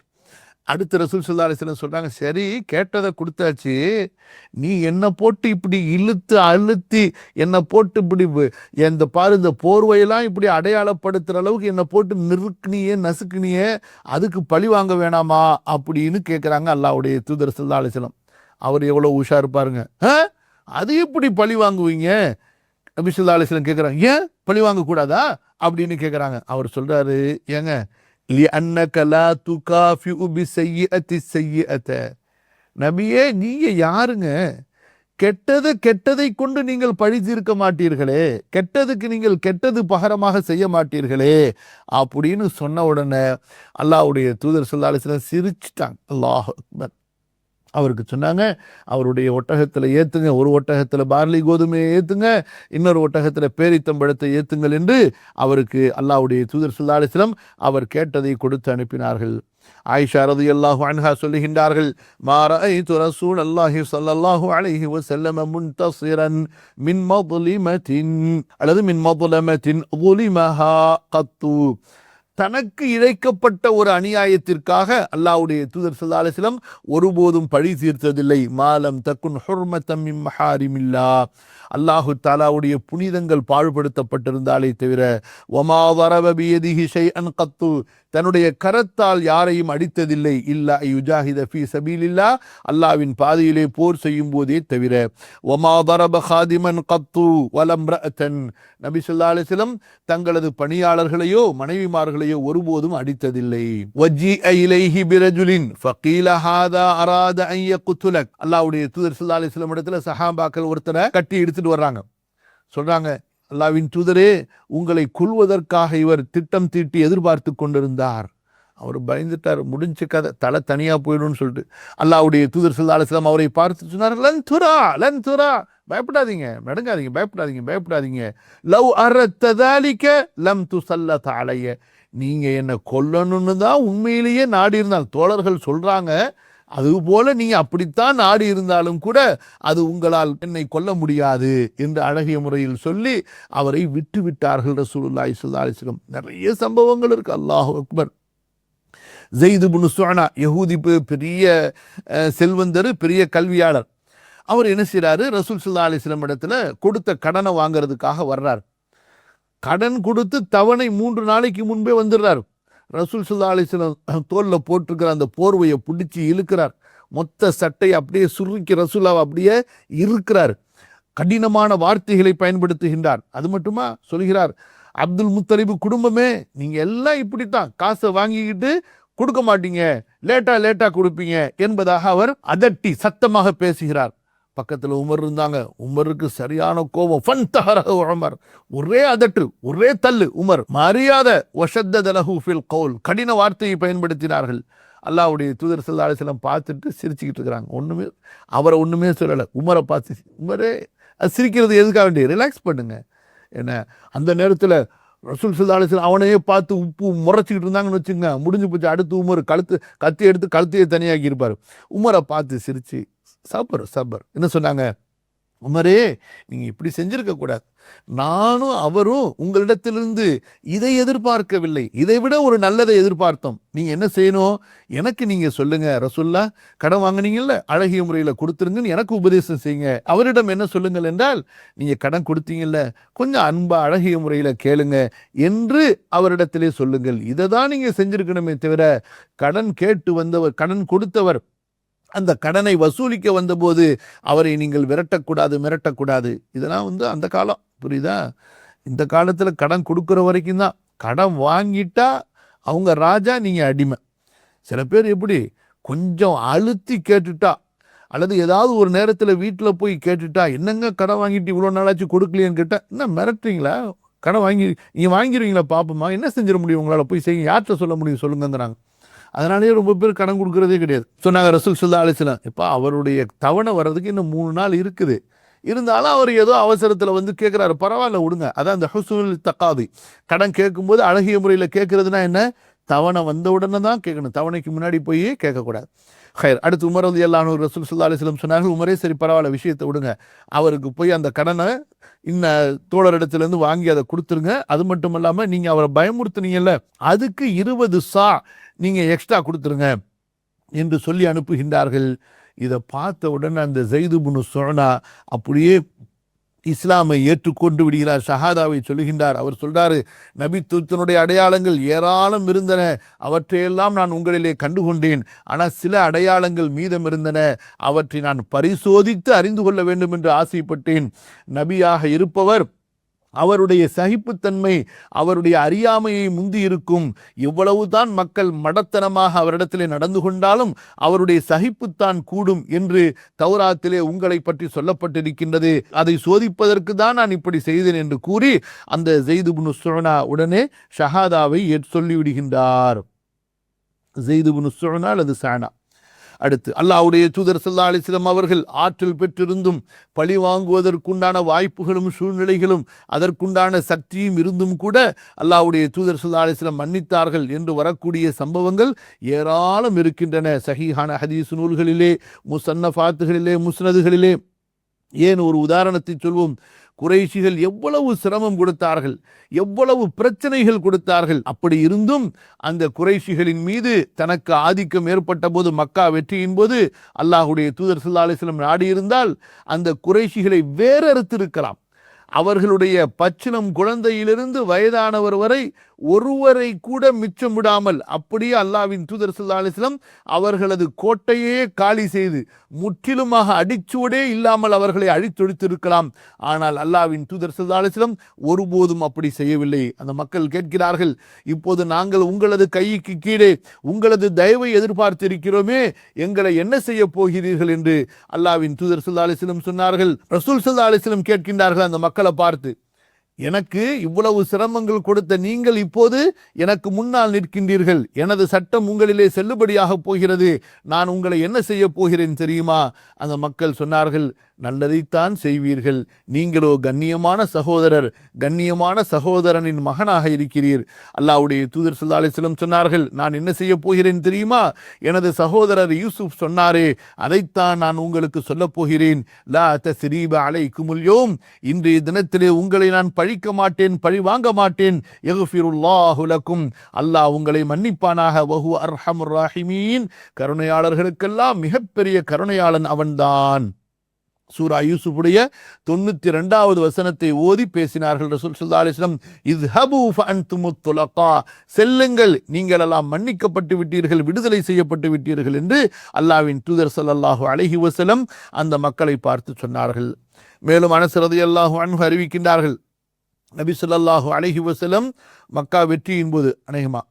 அடுத்து ரசூல் ஸல்லல்லாஹு அலைஹி வஸல்லம் சொல்றாங்க, சரி கேட்டதை கொடுத்தாச்சு, நீ என்னை போட்டு இப்படி இழுத்து அழுத்தி என்னை போட்டு இப்படி இந்த பாரு, இந்த போர்வையெல்லாம் இப்படி அடையாளப்படுத்துகிற அளவுக்கு என்னை போட்டு நிறுக்குனியே நசுக்குனியே, அதுக்கு பழி வாங்க வேணாமா அப்படின்னு கேட்குறாங்க அல்லாஹ்வுடைய தூதர் ஸல்லல்லாஹு அலைஹி வஸல்லம். அவர் எவ்வளோ உஷார் பாருங்க. அது எப்படி பழி வாங்குவீங்க? நபி ஸல்லல்லாஹு அலைஹி வஸல்லம் கேட்குறாங்க, ஏன் பழி வாங்கக்கூடாதா அப்படின்னு கேட்குறாங்க. அவர் சொல்றாரு, ஏங்க, நபியே, நீங்க யாருங்க கெட்டதை கொண்டு நீங்கள் பழி தீர்க்க மாட்டீர்களே, கெட்டதுக்கு நீங்கள் கெட்டது பகரமாக செய்ய மாட்டீர்களே அப்படின்னு சொன்ன உடனே அல்லாஹ்வுடைய தூதர் ஸல்லல்லாஹு அலைஹி வஸல்லம் சிரிச்சிட்டாங்க. அல்லாஹ் அக்பர். அவருக்கு சொன்னாங்க, அவருடைய ஒட்டகத்தில் ஏத்துங்க, ஒரு ஒட்டகத்தில் பார்லி கோதுமையை ஏத்துங்க, இன்னொரு ஒட்டகத்தில் பேரித்தம்பழத்தை ஏத்துங்கள் என்று அவருக்கு அல்லாஹ்வுடைய தூதர் ஸல்லல்லாஹு அலைஹி வஸல்லம் அவர் கேட்டதை கொடுத்து அனுப்பினார்கள். ஆயிஷா ரலியல்லாஹு அன்ஹா சொல்லுகின்றார்கள், மா ரஅய்து ரசூலல்லாஹி ஸல்லல்லாஹு அலைஹி வஸல்லம் முன்தஸிரன் மின் மظلمத்தின் அல்லது மின் மظلமத்தின் ظلمஹா கத்து. தனக்கு இழைக்கப்பட்ட ஒரு அநியாயத்திற்காக அல்லாஹ்வுடைய தூதர் ஸல்லல்லாஹு அலைஹி வஸல்லம் ஒருபோதும் பழி தீர்த்ததில்லை. மாலம் தக்குன் ஹுர்மத்தம் மின் மஹாரிமில்லாஹ், அல்லாஹு தாலாவுடைய புனிதங்கள் பாழ்படுத்தப்பட்டிருந்தாலே தவிர. வமா தரப பியதிஹி ஷைஅன் கத்து, தன்னுடைய கரத்தால் யாரையும் அடித்ததில்லை. இல்லா யுஜாஹித ஃபீ சபீலில்லாஹ், அல்லாஹ்வின் பாதையிலே போர் செய்யும் போதே தவிர. வமா தரப காதிமன் கத்து வலம்ரஅத்தன், நபி ஸல்லல்லாஹு அலைஹி வஸல்லம் தங்களது பணியாளர்களையோ மனைவிமார்களையோ ஒருபோதும் அடித்ததில்லை. வஜீஅ இலைஹி பிரஜுலின் ஃபகீல ஹாதா அராத அன் யக்துலக், அல்லாஹ்வுடைய தூதர் ஸல்லல்லாஹு அலைஹி வஸல்லம் இடத்துல சஹாபாக்கள் ஒருத்தரை கட்டி எடுத்துட்டு வர்றாங்க. சொல்றாங்க, அல்லாஹ்வின் தூதரே, உங்களை கொல்வதற்காக இவர் திட்டம் தீட்டி எதிர்பார்த்து கொண்டிருந்தார். அவர் பயந்துட்டார், முடிஞ்ச கதை, தலை தனியா போயிடும்னு சொல்லிட்டு. அல்லாஹ்வுடைய தூதர் ஸல்லல்லாஹு அலைஹி வஸல்லம் அவரை பார்த்து சொன்னார், லன் துரா, பயப்படாதீங்க, நடுங்காதீங்க, பயப்படாதீங்க. லவ் அரத்த ذلك லம் துஸல்லத அலைய, நீங்க என்ன கொல்லணும்னு தான் உண்மையிலேயே நாடி இருந்தால், தோழர்கள் சொல்றாங்க, அதுபோல நீங்க அப்படித்தான் நாடி இருந்தாலும் கூட அது உங்களால் என்னை கொல்ல முடியாது என்று அழகிய முறையில் சொல்லி அவரை விட்டு விட்டார்கள் ரசூலுல்லாஹி ஸல்லல்லாஹு அலைஹி வஸல்லம். நிறைய சம்பவங்கள் இருக்கு. அல்லாஹு அக்பர். ஸைத் இப்னு ஸுஅனா, யஹூதி, பெரிய செல்வந்தர், பெரிய கல்வியாளர். அவர் என்ன செய்றாரு, ரசூல் ஸல்லல்லாஹு அலைஹி வஸல்லம் இடத்துல கொடுத்த கடனை வாங்குறதுக்காக வர்றார். கடன் கொடுத்து தவணை 3 நாளைக்கு முன்பே வந்துடுறார். ரசூல் ஸல்லல்லாஹு அலைஹி வஸல்லம் தோல்ல போட்டிருக்கிற அந்த போர்வையை பிடிச்சி இழுக்கிறார். மொத்த சட்டை அப்படியே சுருக்கி ரசூலாவை அப்படியே இருக்கிறார். கடினமான வார்த்தைகளை பயன்படுத்துகின்றார். அது மட்டுமா சொல்கிறார், அப்துல் முத்தலிபு குடும்பமே, நீங்க எல்லாம் இப்படித்தான் காசை வாங்கிக்கிட்டு கொடுக்க மாட்டீங்க, லேட்டா கொடுப்பீங்க என்பதாக அவர் அதட்டி சத்தமாக பேசுகிறார். பக்கத்தில் உமர் இருந்தாங்க. உமருக்கு சரியான கோபம். ஃபன்தஹரஹு உமர், ஒரே அதட்டு, ஒரே தள்ளு. உமர் மரியாதை வஷத்தத லஹு ஃபில் கௌல், கடின வார்த்தையை பயன்படுத்தினார்கள். அல்லாஹ்வுடைய தூதர் ஸல்லல்லாஹு அலைஹி வஸல்லம் பார்த்துட்டு சிரிச்சுக்கிட்டு இருக்கிறாங்க. அவரை ஒண்ணுமே சொல்லலை. உமரை பார்த்து, உமரே, அது சிரிக்கிறது எதுக்காக வேண்டிய, ரிலாக்ஸ் பண்ணுங்க. என்ன, அந்த நேரத்தில் ரசூல் ஸல்லல்லாஹு அலைஹி வஸல்லம் அவனையே பார்த்து உப்பு முறைச்சிக்கிட்டு இருந்தாங்கன்னு வச்சுங்க, முடிஞ்சு போச்சு. அடுத்து உமர் கத்தி எடுத்து கழுத்தையே தனியாக்கி இருப்பார். உமரை பார்த்து சிரிச்சு, சபர் என்ன சொன்னாங்க, உமரே, நீங்க இப்படி செஞ்சிருக்க கூடாது. நானும் அவரும் உங்களிடத்திலிருந்து இதை எதிர்பார்க்கவில்லை, இதை விட ஒரு நல்லதை எதிர்பார்த்தோம். நீங்க என்ன செய்யணும், எனக்கு நீங்க சொல்லுங்க, ரசூல்லா கடன் வாங்கினீங்கல்ல, அழகிய முறையில் கொடுத்துருங்கன்னு எனக்கு உபதேசம் செய்யுங்க. அவரிடம் என்ன சொல்லுங்கள் என்றால், நீங்க கடன் கொடுத்தீங்கல்ல, கொஞ்சம் அன்பா அழகிய முறையில் கேளுங்க என்று அவரிடத்திலே சொல்லுங்கள். இதை தான் நீங்க செஞ்சிருக்கணுமே தவிர, கடன் கேட்டு வந்தவர், கடன் கொடுத்தவர் அந்த கடனை வசூலிக்க வந்தபோது அவரை நீங்கள் மிரட்டக்கூடாது. இதெல்லாம் அந்த காலம், புரியுதா? இந்த காலத்தில் கடன் கொடுக்குற வரைக்கும் தான். கடன் வாங்கிட்டா அவங்க ராஜா, நீங்க அடிமை. சில பேர் எப்படி, கொஞ்சம் அழுத்தி கேட்டுட்டா, அல்லது ஏதாவது ஒரு நேரத்தில் வீட்டில் போய் கேட்டுட்டா, என்னங்க கடன் வாங்கிட்டு இவ்வளோ நாளாச்சு கொடுக்கலையேன்னு கேட்டால், என்ன மிரட்டுறீங்களா, கடன் நீங்கள் வாங்கிடுவீங்களா, பாப்போமா, என்ன செஞ்சிட முடியும் உங்களால், போய் செய்ய, யார்கிட்ட சொல்ல முடியும் சொல்லுங்கிறாங்க. அதனாலேயே ரொம்ப பேர் கடன் கொடுக்கறதே கிடையாது. சொன்னாங்க ரசூல் ஸல்லல்லாஹு அலைஹி வஸல்லம், இப்போ அவருடைய தவணை வர்றதுக்கு இன்னும் 3 நாள் இருக்குது. இருந்தாலும் அவர் ஏதோ அவசரத்தில் கேட்குறாரு, பரவாயில்ல விடுங்க. அதான் அந்த ஹுஸ்னுல் தகாதி, கடன் கேட்கும்போது அழகிய முறையில் கேட்கறதுனா என்ன, தவணை வந்த உடனே தான் கேட்கணும், தவணைக்கு முன்னாடி போய் கேட்கக்கூடாது. ஹைர். அடுத்து உமர் ரலியல்லாஹு அன்ஹு ரசூல் ஸல்லல்லாஹு அலைஹி வஸல்லம் சொன்னார்கள், உமரே, சரி பரவாயில்ல, விஷயத்தை விடுங்க, அவருக்கு போய் அந்த கடனை தோழரிடத்துலேருந்து வாங்கி அதை கொடுத்துருங்க. அது மட்டும் இல்லாமல் நீங்கள் அவரை பயமுறுத்துனீங்கல்ல, அதுக்கு 20 சா நீங்கள் எக்ஸ்ட்ரா கொடுத்துருங்க என்று சொல்லி அனுப்புகின்றார்கள். இதை பார்த்த உடனே அந்த ஸைத் இப்னு ஸுஅனா அப்படியே இஸ்லாமை ஏற்றுக்கொண்டு விடுகிறார், ஷஹாதாவை சொல்லுகின்றார். அவர் சொல்றாரு, நபித்துவத்தினுடைய அடையாளங்கள் ஏராளம் இருந்தன, அவற்றையெல்லாம் நான் உங்களிலே கண்டுகொண்டேன். ஆனால் சில அடையாளங்கள் மீதம் இருந்தன, அவற்றை நான் பரிசோதித்து அறிந்து கொள்ள வேண்டும் என்று ஆசைப்பட்டேன். நபியாக இருப்பவர் அவருடைய சகிப்புத்தன்மை அவருடைய அறியாமையை முந்தி இருக்கும். எவ்வளவுதான் மக்கள் மடத்தனமாக அவரிடத்திலே நடந்து கொண்டாலும் அவருடைய சகிப்புத்தான் கூடும் என்று தௌராத்திலே உங்களை பற்றி சொல்லப்பட்டிருக்கின்றது. அதை சோதிப்பதற்கு தான் நான் இப்படி செய்தேன் என்று கூறி அந்த ஸைத் இப்னு ஸுஅனா உடனே ஷஹாதாவை சொல்லிவிடுகின்றார். ஸைத் இப்னு ஸுஅனா அல்லது ஸஅனா. அடுத்து அல்லாஹ்வுடைய தூதர் ஸல்லல்லாஹு அலைஹி வஸல்லம் அவர்கள் ஆற்றல் பெற்றிருந்தும் பழி வாங்குவதற்குண்டான வாய்ப்புகளும் சூழ்நிலைகளும் அதற்குண்டான சக்தியும் இருந்தும் கூட அல்லாஹ்வுடைய தூதர் ஸல்லல்லாஹு அலைஹி வஸல்லம் மன்னித்தார்கள் என்று வரக்கூடிய சம்பவங்கள் ஏராளம் இருக்கின்றன. சஹீஹான ஹதீஸ் நூல்களிலே, முஸன்னஃபாத்துகளிலே, முஸ்னதுகளிலே. ஏன் ஒரு உதாரணத்தை சொல்வோம். குறைஷிகள் எவ்வளவு சிரமம் கொடுத்தார்கள், எவ்வளவு பிரச்சனைகள் கொடுத்தார்கள். அப்படி இருந்தும் அந்த குறைஷிகளின் மீது தனக்கு ஆதிக்கம் ஏற்பட்ட போது, மக்கா வெற்றியின் போது அல்லாஹ்வுடைய தூதர் ஸல்லல்லாஹு அலைஹி வஸல்லம் நாடியிருந்தால் அந்த குறைஷிகளை வேறறுத்திருக்கலாம். அவர்களுடைய பச்சிலம் குழந்தையிலிருந்து வயதானவர் வரை ஒருவரை கூட மிச்சம் விடாமல் அப்படியே அல்லாஹ்வின் தூதர் ஸல்லல்லாஹு அலைஹி வஸல்லம் அவர்களது கோட்டையே காலி செய்து முற்றிலுமாக அடிச்சுவடே இல்லாமல் அவர்களை அழித்தொழித்திருக்கலாம். ஆனால் அல்லாஹ்வின் தூதர் ஸல்லல்லாஹு அலைஹி வஸல்லம் ஒருபோதும் அப்படி செய்யவில்லை. அந்த மக்கள் கேட்கிறார்கள், இப்போது நாங்கள் உங்களது கைக்கு கீழே உங்களது தயவை எதிர்பார்த்திருக்கிறோமே, எங்களை என்ன செய்ய போகிறீர்கள் என்று அல்லாஹ்வின் தூதர் ஸல்லல்லாஹு அலைஹி வஸல்லம் சொன்னார்கள். ரசூல் ஸல்லல்லாஹு அலைஹி வஸல்லம் கேட்கின்றார்கள் அந்த மக்களை பார்த்து, எனக்கு இவ்வளவு சிரமங்கள் கொடுத்த நீங்கள் இப்போது எனக்கு முன்னால் நிற்கின்றீர்கள், எனது சட்டம் உங்களிலே செல்லுபடியாக போகிறது, நான் உங்களை என்ன செய்ய போகிறேன் தெரியுமா? அந்த மக்கள் சொன்னார்கள், நல்லதைத்தான் செய்வீர்கள், நீங்களோ கண்ணியமான சகோதரர், கண்ணியமான சகோதரனின் மகனாக இருக்கிறீர். அல்லாஹ்வுடைய தூதர் ஸல்லல்லாஹு அலைஹி வஸல்லம் சொன்னார்கள், நான் என்ன செய்ய போகிறேன் தெரியுமா? எனது சகோதரர் யூசுப் சொன்னாரே, அதைத்தான் நான் உங்களுக்கு சொல்ல போகிறேன். லா தஸ்ரீப அலைக்குமுல் யௌம், இன்றைய தினத்திலே உங்களை நான் பழிக்க மாட்டேன், பழி வாங்க மாட்டேன். யக்ஃபிருல்லாஹு லக்கும், அல்லாஹ் உங்களை மன்னிப்பானாக. வஹு அர்ஹமுர் ராஹிமீன், கருணையாளர்களுக்கெல்லாம் மிகப்பெரிய கருணையாளன் அவன்தான். சூரா யூசுஃபுடைய 92வது வசனத்தை ஓதி பேசினார்கள் ரசூல் ஸல்லல்லாஹு அலைஹி வஸல்லம். இஸ்ஹபு ஃபஅன்துமுத் துலகா, செல்லுங்கள், நீங்கள் எல்லாம் மன்னிக்கப்பட்டு விட்டீர்கள், விடுதலை செய்யப்பட்டு விட்டீர்கள் என்று அல்லாஹ்வின் தூதர் ஸல்லல்லாஹு அலைஹி வஸல்லம் அந்த மக்களை பார்த்து சொன்னார்கள். மேலும் அனஸ் ரலியல்லாஹு அன்ஹு அறிவிக்கின்றார்கள், நபி ஸல்லல்லாஹு அலைஹி வஸல்லம் மக்கா வெற்றியின் போது அநேகமா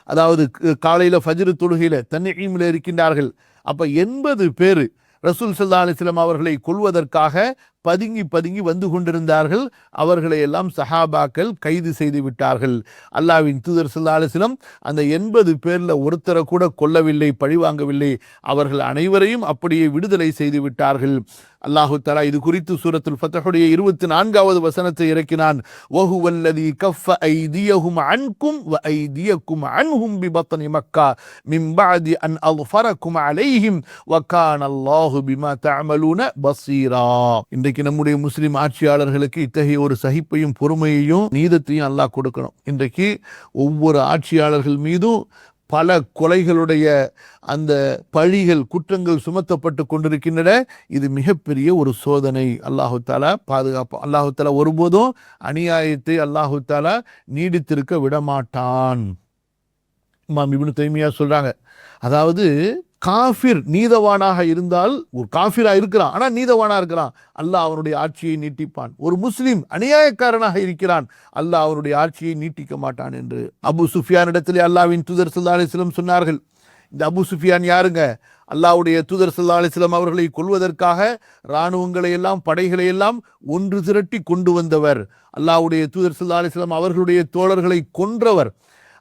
அதாவது காலையில ஃபஜ்ர் தொழுகையில தன்ஈமில் இருக்கின்றார்கள். அப்ப 80 பேர் ரசூல் ஸல்லல்லாஹு அலைஹி வஸல்லம் அவர்களை கொல்வதற்காக பதுங்கி பதுங்கி வந்து கொண்டிருந்தார்கள். அவர்களை எல்லாம் சஹாபாக்கள் கைது செய்து விட்டார்கள். அல்லாஹ்வின் தூதர் ஸல்லல்லாஹு அலைஹி வஸல்லம் அந்த 80 பேர்ல ஒருத்தரை கூட கொல்லவில்லை, பழிவாங்கவில்லை. அவர்கள் அனைவரையும் அப்படியே விடுதலை செய்து விட்டார்கள். அல்லாஹு தஆலா இது குறித்து சூரத்துல் ஃபத்ஹுடைய 24வது வசனத்தை இறக்கினான். வஹுவல்லதி கஃப ஐதியஹும் அன்கும் வ ஐதியக்கும் அன்ஹும் பிபத்னி மக்கா மின் பஅதி அன் அஃபரக்கும் அலைஹிம் வ கானல்லாஹு பிமா தஅமலூன பஸீரா. இன்றைக்கு நம்முடைய முஸ்லிம் ஆட்சியாளர்களுக்கு இத்தகைய ஒரு சகிப்பையும் பொறுமையையும் நீதத்தையும் அல்லாஹ் கொடுக்கணும். இன்றைக்கு ஒவ்வொரு ஆட்சியாளர்கள் மீதும் பல கொலைகளுடைய அந்த பழிகள், குற்றங்கள் சுமத்தப்பட்டு கொண்டிருக்கின்றன. இது மிகப்பெரிய ஒரு சோதனை. அல்லாஹு தஆலா பாதுகாப்பு. அல்லாஹு தஆலா ஒருபோதும் அநியாயத்தை அல்லாஹு தஆலா நீடித்திருக்க விடமாட்டான். இமாம் இப்னு தைமியா சொல்றாங்க, அதாவது காஃபிர் நீதவானாக இருந்தால், ஒரு காஃபிரா இருக்கிறான் ஆனா நீதவானா இருக்கிறான், அல்லாஹ் அவனுடைய ஆட்சியை நீட்டிப்பான். ஒரு முஸ்லிம் அநியாயக்காரனாக இருக்கிறான், அல்லாஹ் அவனுடைய ஆட்சியை நீட்டிக்க மாட்டான் என்று அபு சுஃபியான் இடத்திலே அல்லாஹ்வின் தூதர் ஸல்லல்லாஹு அலைஹி வஸல்லம் சொன்னார்கள். இந்த அபு சுஃபியான் யாருங்க? அல்லாஹ்வுடைய தூதர் ஸல்லல்லாஹு அலைஹி வஸல்லம் அவர்களை கொல்வதற்காக இராணுவங்களை எல்லாம், படைகளை எல்லாம் ஒன்று திரட்டி கொண்டு வந்தவர். அல்லாஹ்வுடைய தூதர் ஸல்லல்லாஹு அலைஹி வஸல்லம் அவர்களுடைய தோழர்களை கொன்றவர்,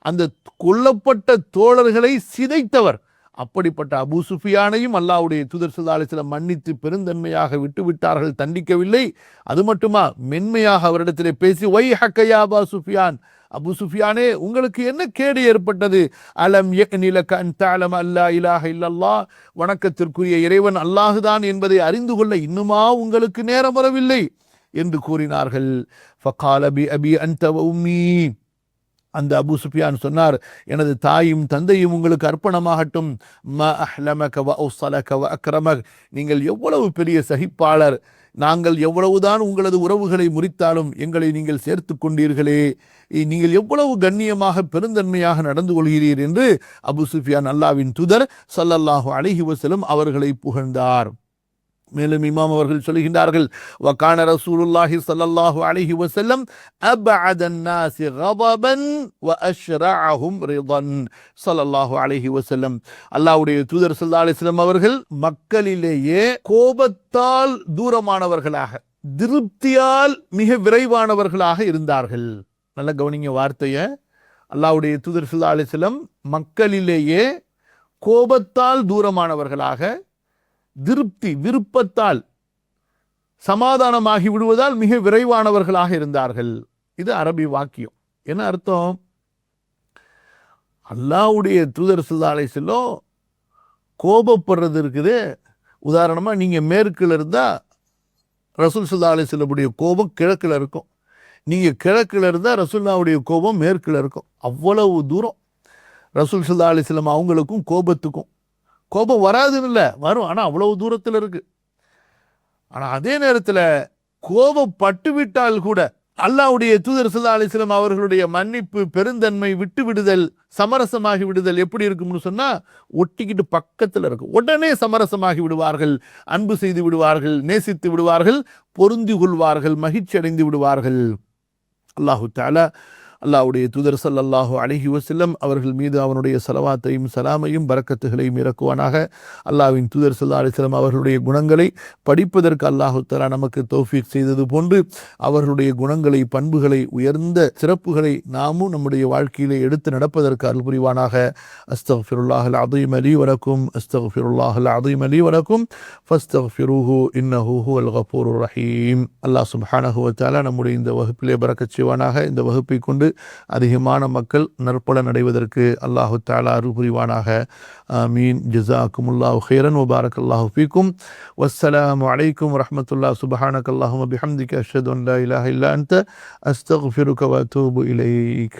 அந்த கொல்லப்பட்ட தோழர்களை சிதைத்தவர். அப்படிப்பட்ட அபூ சுஃபியானையும் அல்லாஹ்வுடைய தூதர் ஸல்லல்லாஹு அலைஹி வஸல்லம் மன்னித்து பெருந்தன்மையாக விட்டு விட்டார்கள், தண்டிக்கவில்லை. அது மட்டுமா, மென்மையாக அவரிடத்திலே பேசி, வைஹக்க யா அபா சுஃபியான், அபு சுஃபியானே உங்களுக்கு என்ன கேடு ஏற்பட்டது? அலம் யக்னிலக அன் தஅலம அல்லா இலாஹ இல்லல்லாஹ், வணக்கத்திற்குரிய இறைவன் அல்லாஹுதான் என்பதை அறிந்து கொள்ள இன்னுமா உங்களுக்கு நேரம் வரவில்லை என்று கூறினார்கள். ஃபகால பி அபி அன்த வ உம்மி, அந்த அபு சுஃபியான் சொன்னார், எனது தாயும் தந்தையும் உங்களுக்கு அர்ப்பணமாகட்டும். ம அஹ்லமக வ அவ்ஸலக வ அக்ரமக், நீங்கள் எவ்வளவு பெரிய சகிப்பாளர், நாங்கள் எவ்வளவுதான் உங்களது உறவுகளை முறித்தாலும் எங்களை நீங்கள் சேர்த்து கொண்டீர்களே, நீங்கள் எவ்வளவு கண்ணியமாக பெருந்தன்மையாக நடந்து கொள்கிறீர் என்று அபு சுஃபியான் அல்லாஹ்வின் தூதர் ஸல்லல்லாஹு அலைஹி வஸல்லம் அவர்களை புகழ்ந்தார். மேலும் இமாம் அவர்கள் சொல்கின்றார்கள், வகான ரசூலுல்லாஹி ஸல்லல்லாஹு அலைஹி வஸல்லம் அபஅதன் நாஸி கதபன் வ அஷ்ரஅஹும் ரிதன். ஸல்லல்லாஹு அலைஹி வஸல்லம், அல்லாஹ்வுடைய தூதர் ஸல்லல்லாஹு அலைஹி வஸல்லம் அவர்கள் மக்களிலேயே கோபத்தால் தூரமானவர்களாக, திருப்தியால் மிக விரைவானவர்களாக இருந்தார்கள். நல்ல கவனிங்க வார்த்தையை. அல்லாஹ்வுடைய தூதர் ஸல்லல்லாஹு அலைஹி வஸல்லம் மக்களிலேயே கோபத்தால் தூரமானவர்களாக, திருப்தி விருப்பத்தால் சமாதானமாகி விடுவதால் மிக விரைவானவர்களாக இருந்தார்கள். இது அரபி வாக்கியம். என்ன அர்த்தம்? அல்லாஹ்வுடைய தூதர் ஸல்லல்லாஹு அலைஹி வஸல்லம் கோபப்படுறது இருக்குது. உதாரணமா நீங்க மேற்குல இருந்தா ரசூல் ஸல்லல்லாஹு அலைஹி வஸல்லமுடைய கோபம் கிழக்குல இருக்கும். நீங்க கிழக்குல இருந்தா ரசூலுல்லாஹ்வுடைய கோபம் மேற்குல இருக்கும். அவ்வளவு தூரம் ரசூல் ஸல்லல்லாஹு அலைஹி வஸல்லம் அவங்களுக்கும் கோபத்துக்கும். கோபம் வராதுன்னு இல்லை, வரும், ஆனால் அவ்வளவு தூரத்தில் இருக்கு. ஆனால் அதே நேரத்தில் கோபப்பட்டு விட்டால் கூட அல்லாஹ்வுடைய தூதர் ஸல்லல்லாஹு அலைஹி வஸல்லம் அவர்களுடைய மன்னிப்பு, பெருந்தன்மை, விட்டு விடுதல், சமரசமாகி விடுதல் எப்படி இருக்கும்னு சொன்னா, ஒட்டிக்கிட்டு பக்கத்தில் இருக்கும். உடனே சமரசமாகி விடுவார்கள், அன்பு செய்து விடுவார்கள், நேசித்து விடுவார்கள், பொருந்தி கொள்வார்கள், மகிழ்ச்சி அடைந்து விடுவார்கள். அல்லாஹு தஆலா அல்லாஹ்வுடைய தூதர் ஸல்லல்லாஹு அலைஹி வஸல்லம் அவர்கள் மீது அவனுடைய ஸலவாத்தையும் சலாமையும் பரக்கத்துகளையும் இறக்குவானாக. அல்லாஹ்வின் தூதர் ஸல்லல்லாஹு அலைஹி வஸல்லம் அவர்களுடைய குணங்களை படிப்பதற்கு அல்லாஹு தஆலா நமக்கு தௌஃபீக் செய்தது போன்று அவர்களுடைய குணங்களை, பண்புகளை, உயர்ந்த சிறப்புகளை நாமும் நம்முடைய வாழ்க்கையிலே எடுத்து நடப்பதற்கு அருள் புரிவானாக. அஸ்தக்ஃபிருல்லாஹல் அஸீம் லீ வ லக்கும், அஸ்தக்ஃபிருல்லாஹல் அஸீம் லீ வ லக்கும் ஃபஸ்தக்ஃபிருஹு இன்னஹு ஹுவல் கஃபூருர் ரஹீம். அல்லாஹ் சுப்ஹானஹு வ தஆலா நம்முடைய இந்த வகுப்பிலே பரக்கத் செய்வானாக. இந்த வகுப்பை கொண்டு அதிகமான மக்கள் நற்பலன் அடைவதற்கு அல்லாஹு தஆலா அருள் புரிவானாக. ஆமீன். ஜஸாக்குமுல்லாஹு கைரன் வ பாரக்கல்லாஹு ஃபீக்கும். வஸ்ஸலாமு அலைக்கும் வரஹ்மத்துல்லாஹி. சுப்ஹானக்கல்லாஹும்ம பிஹம்திக அஷ்ஹது அன் லா இலாஹா இல்லா அன்த அஸ்தக்ஃபிருக வ அத்தூபு இலைக்.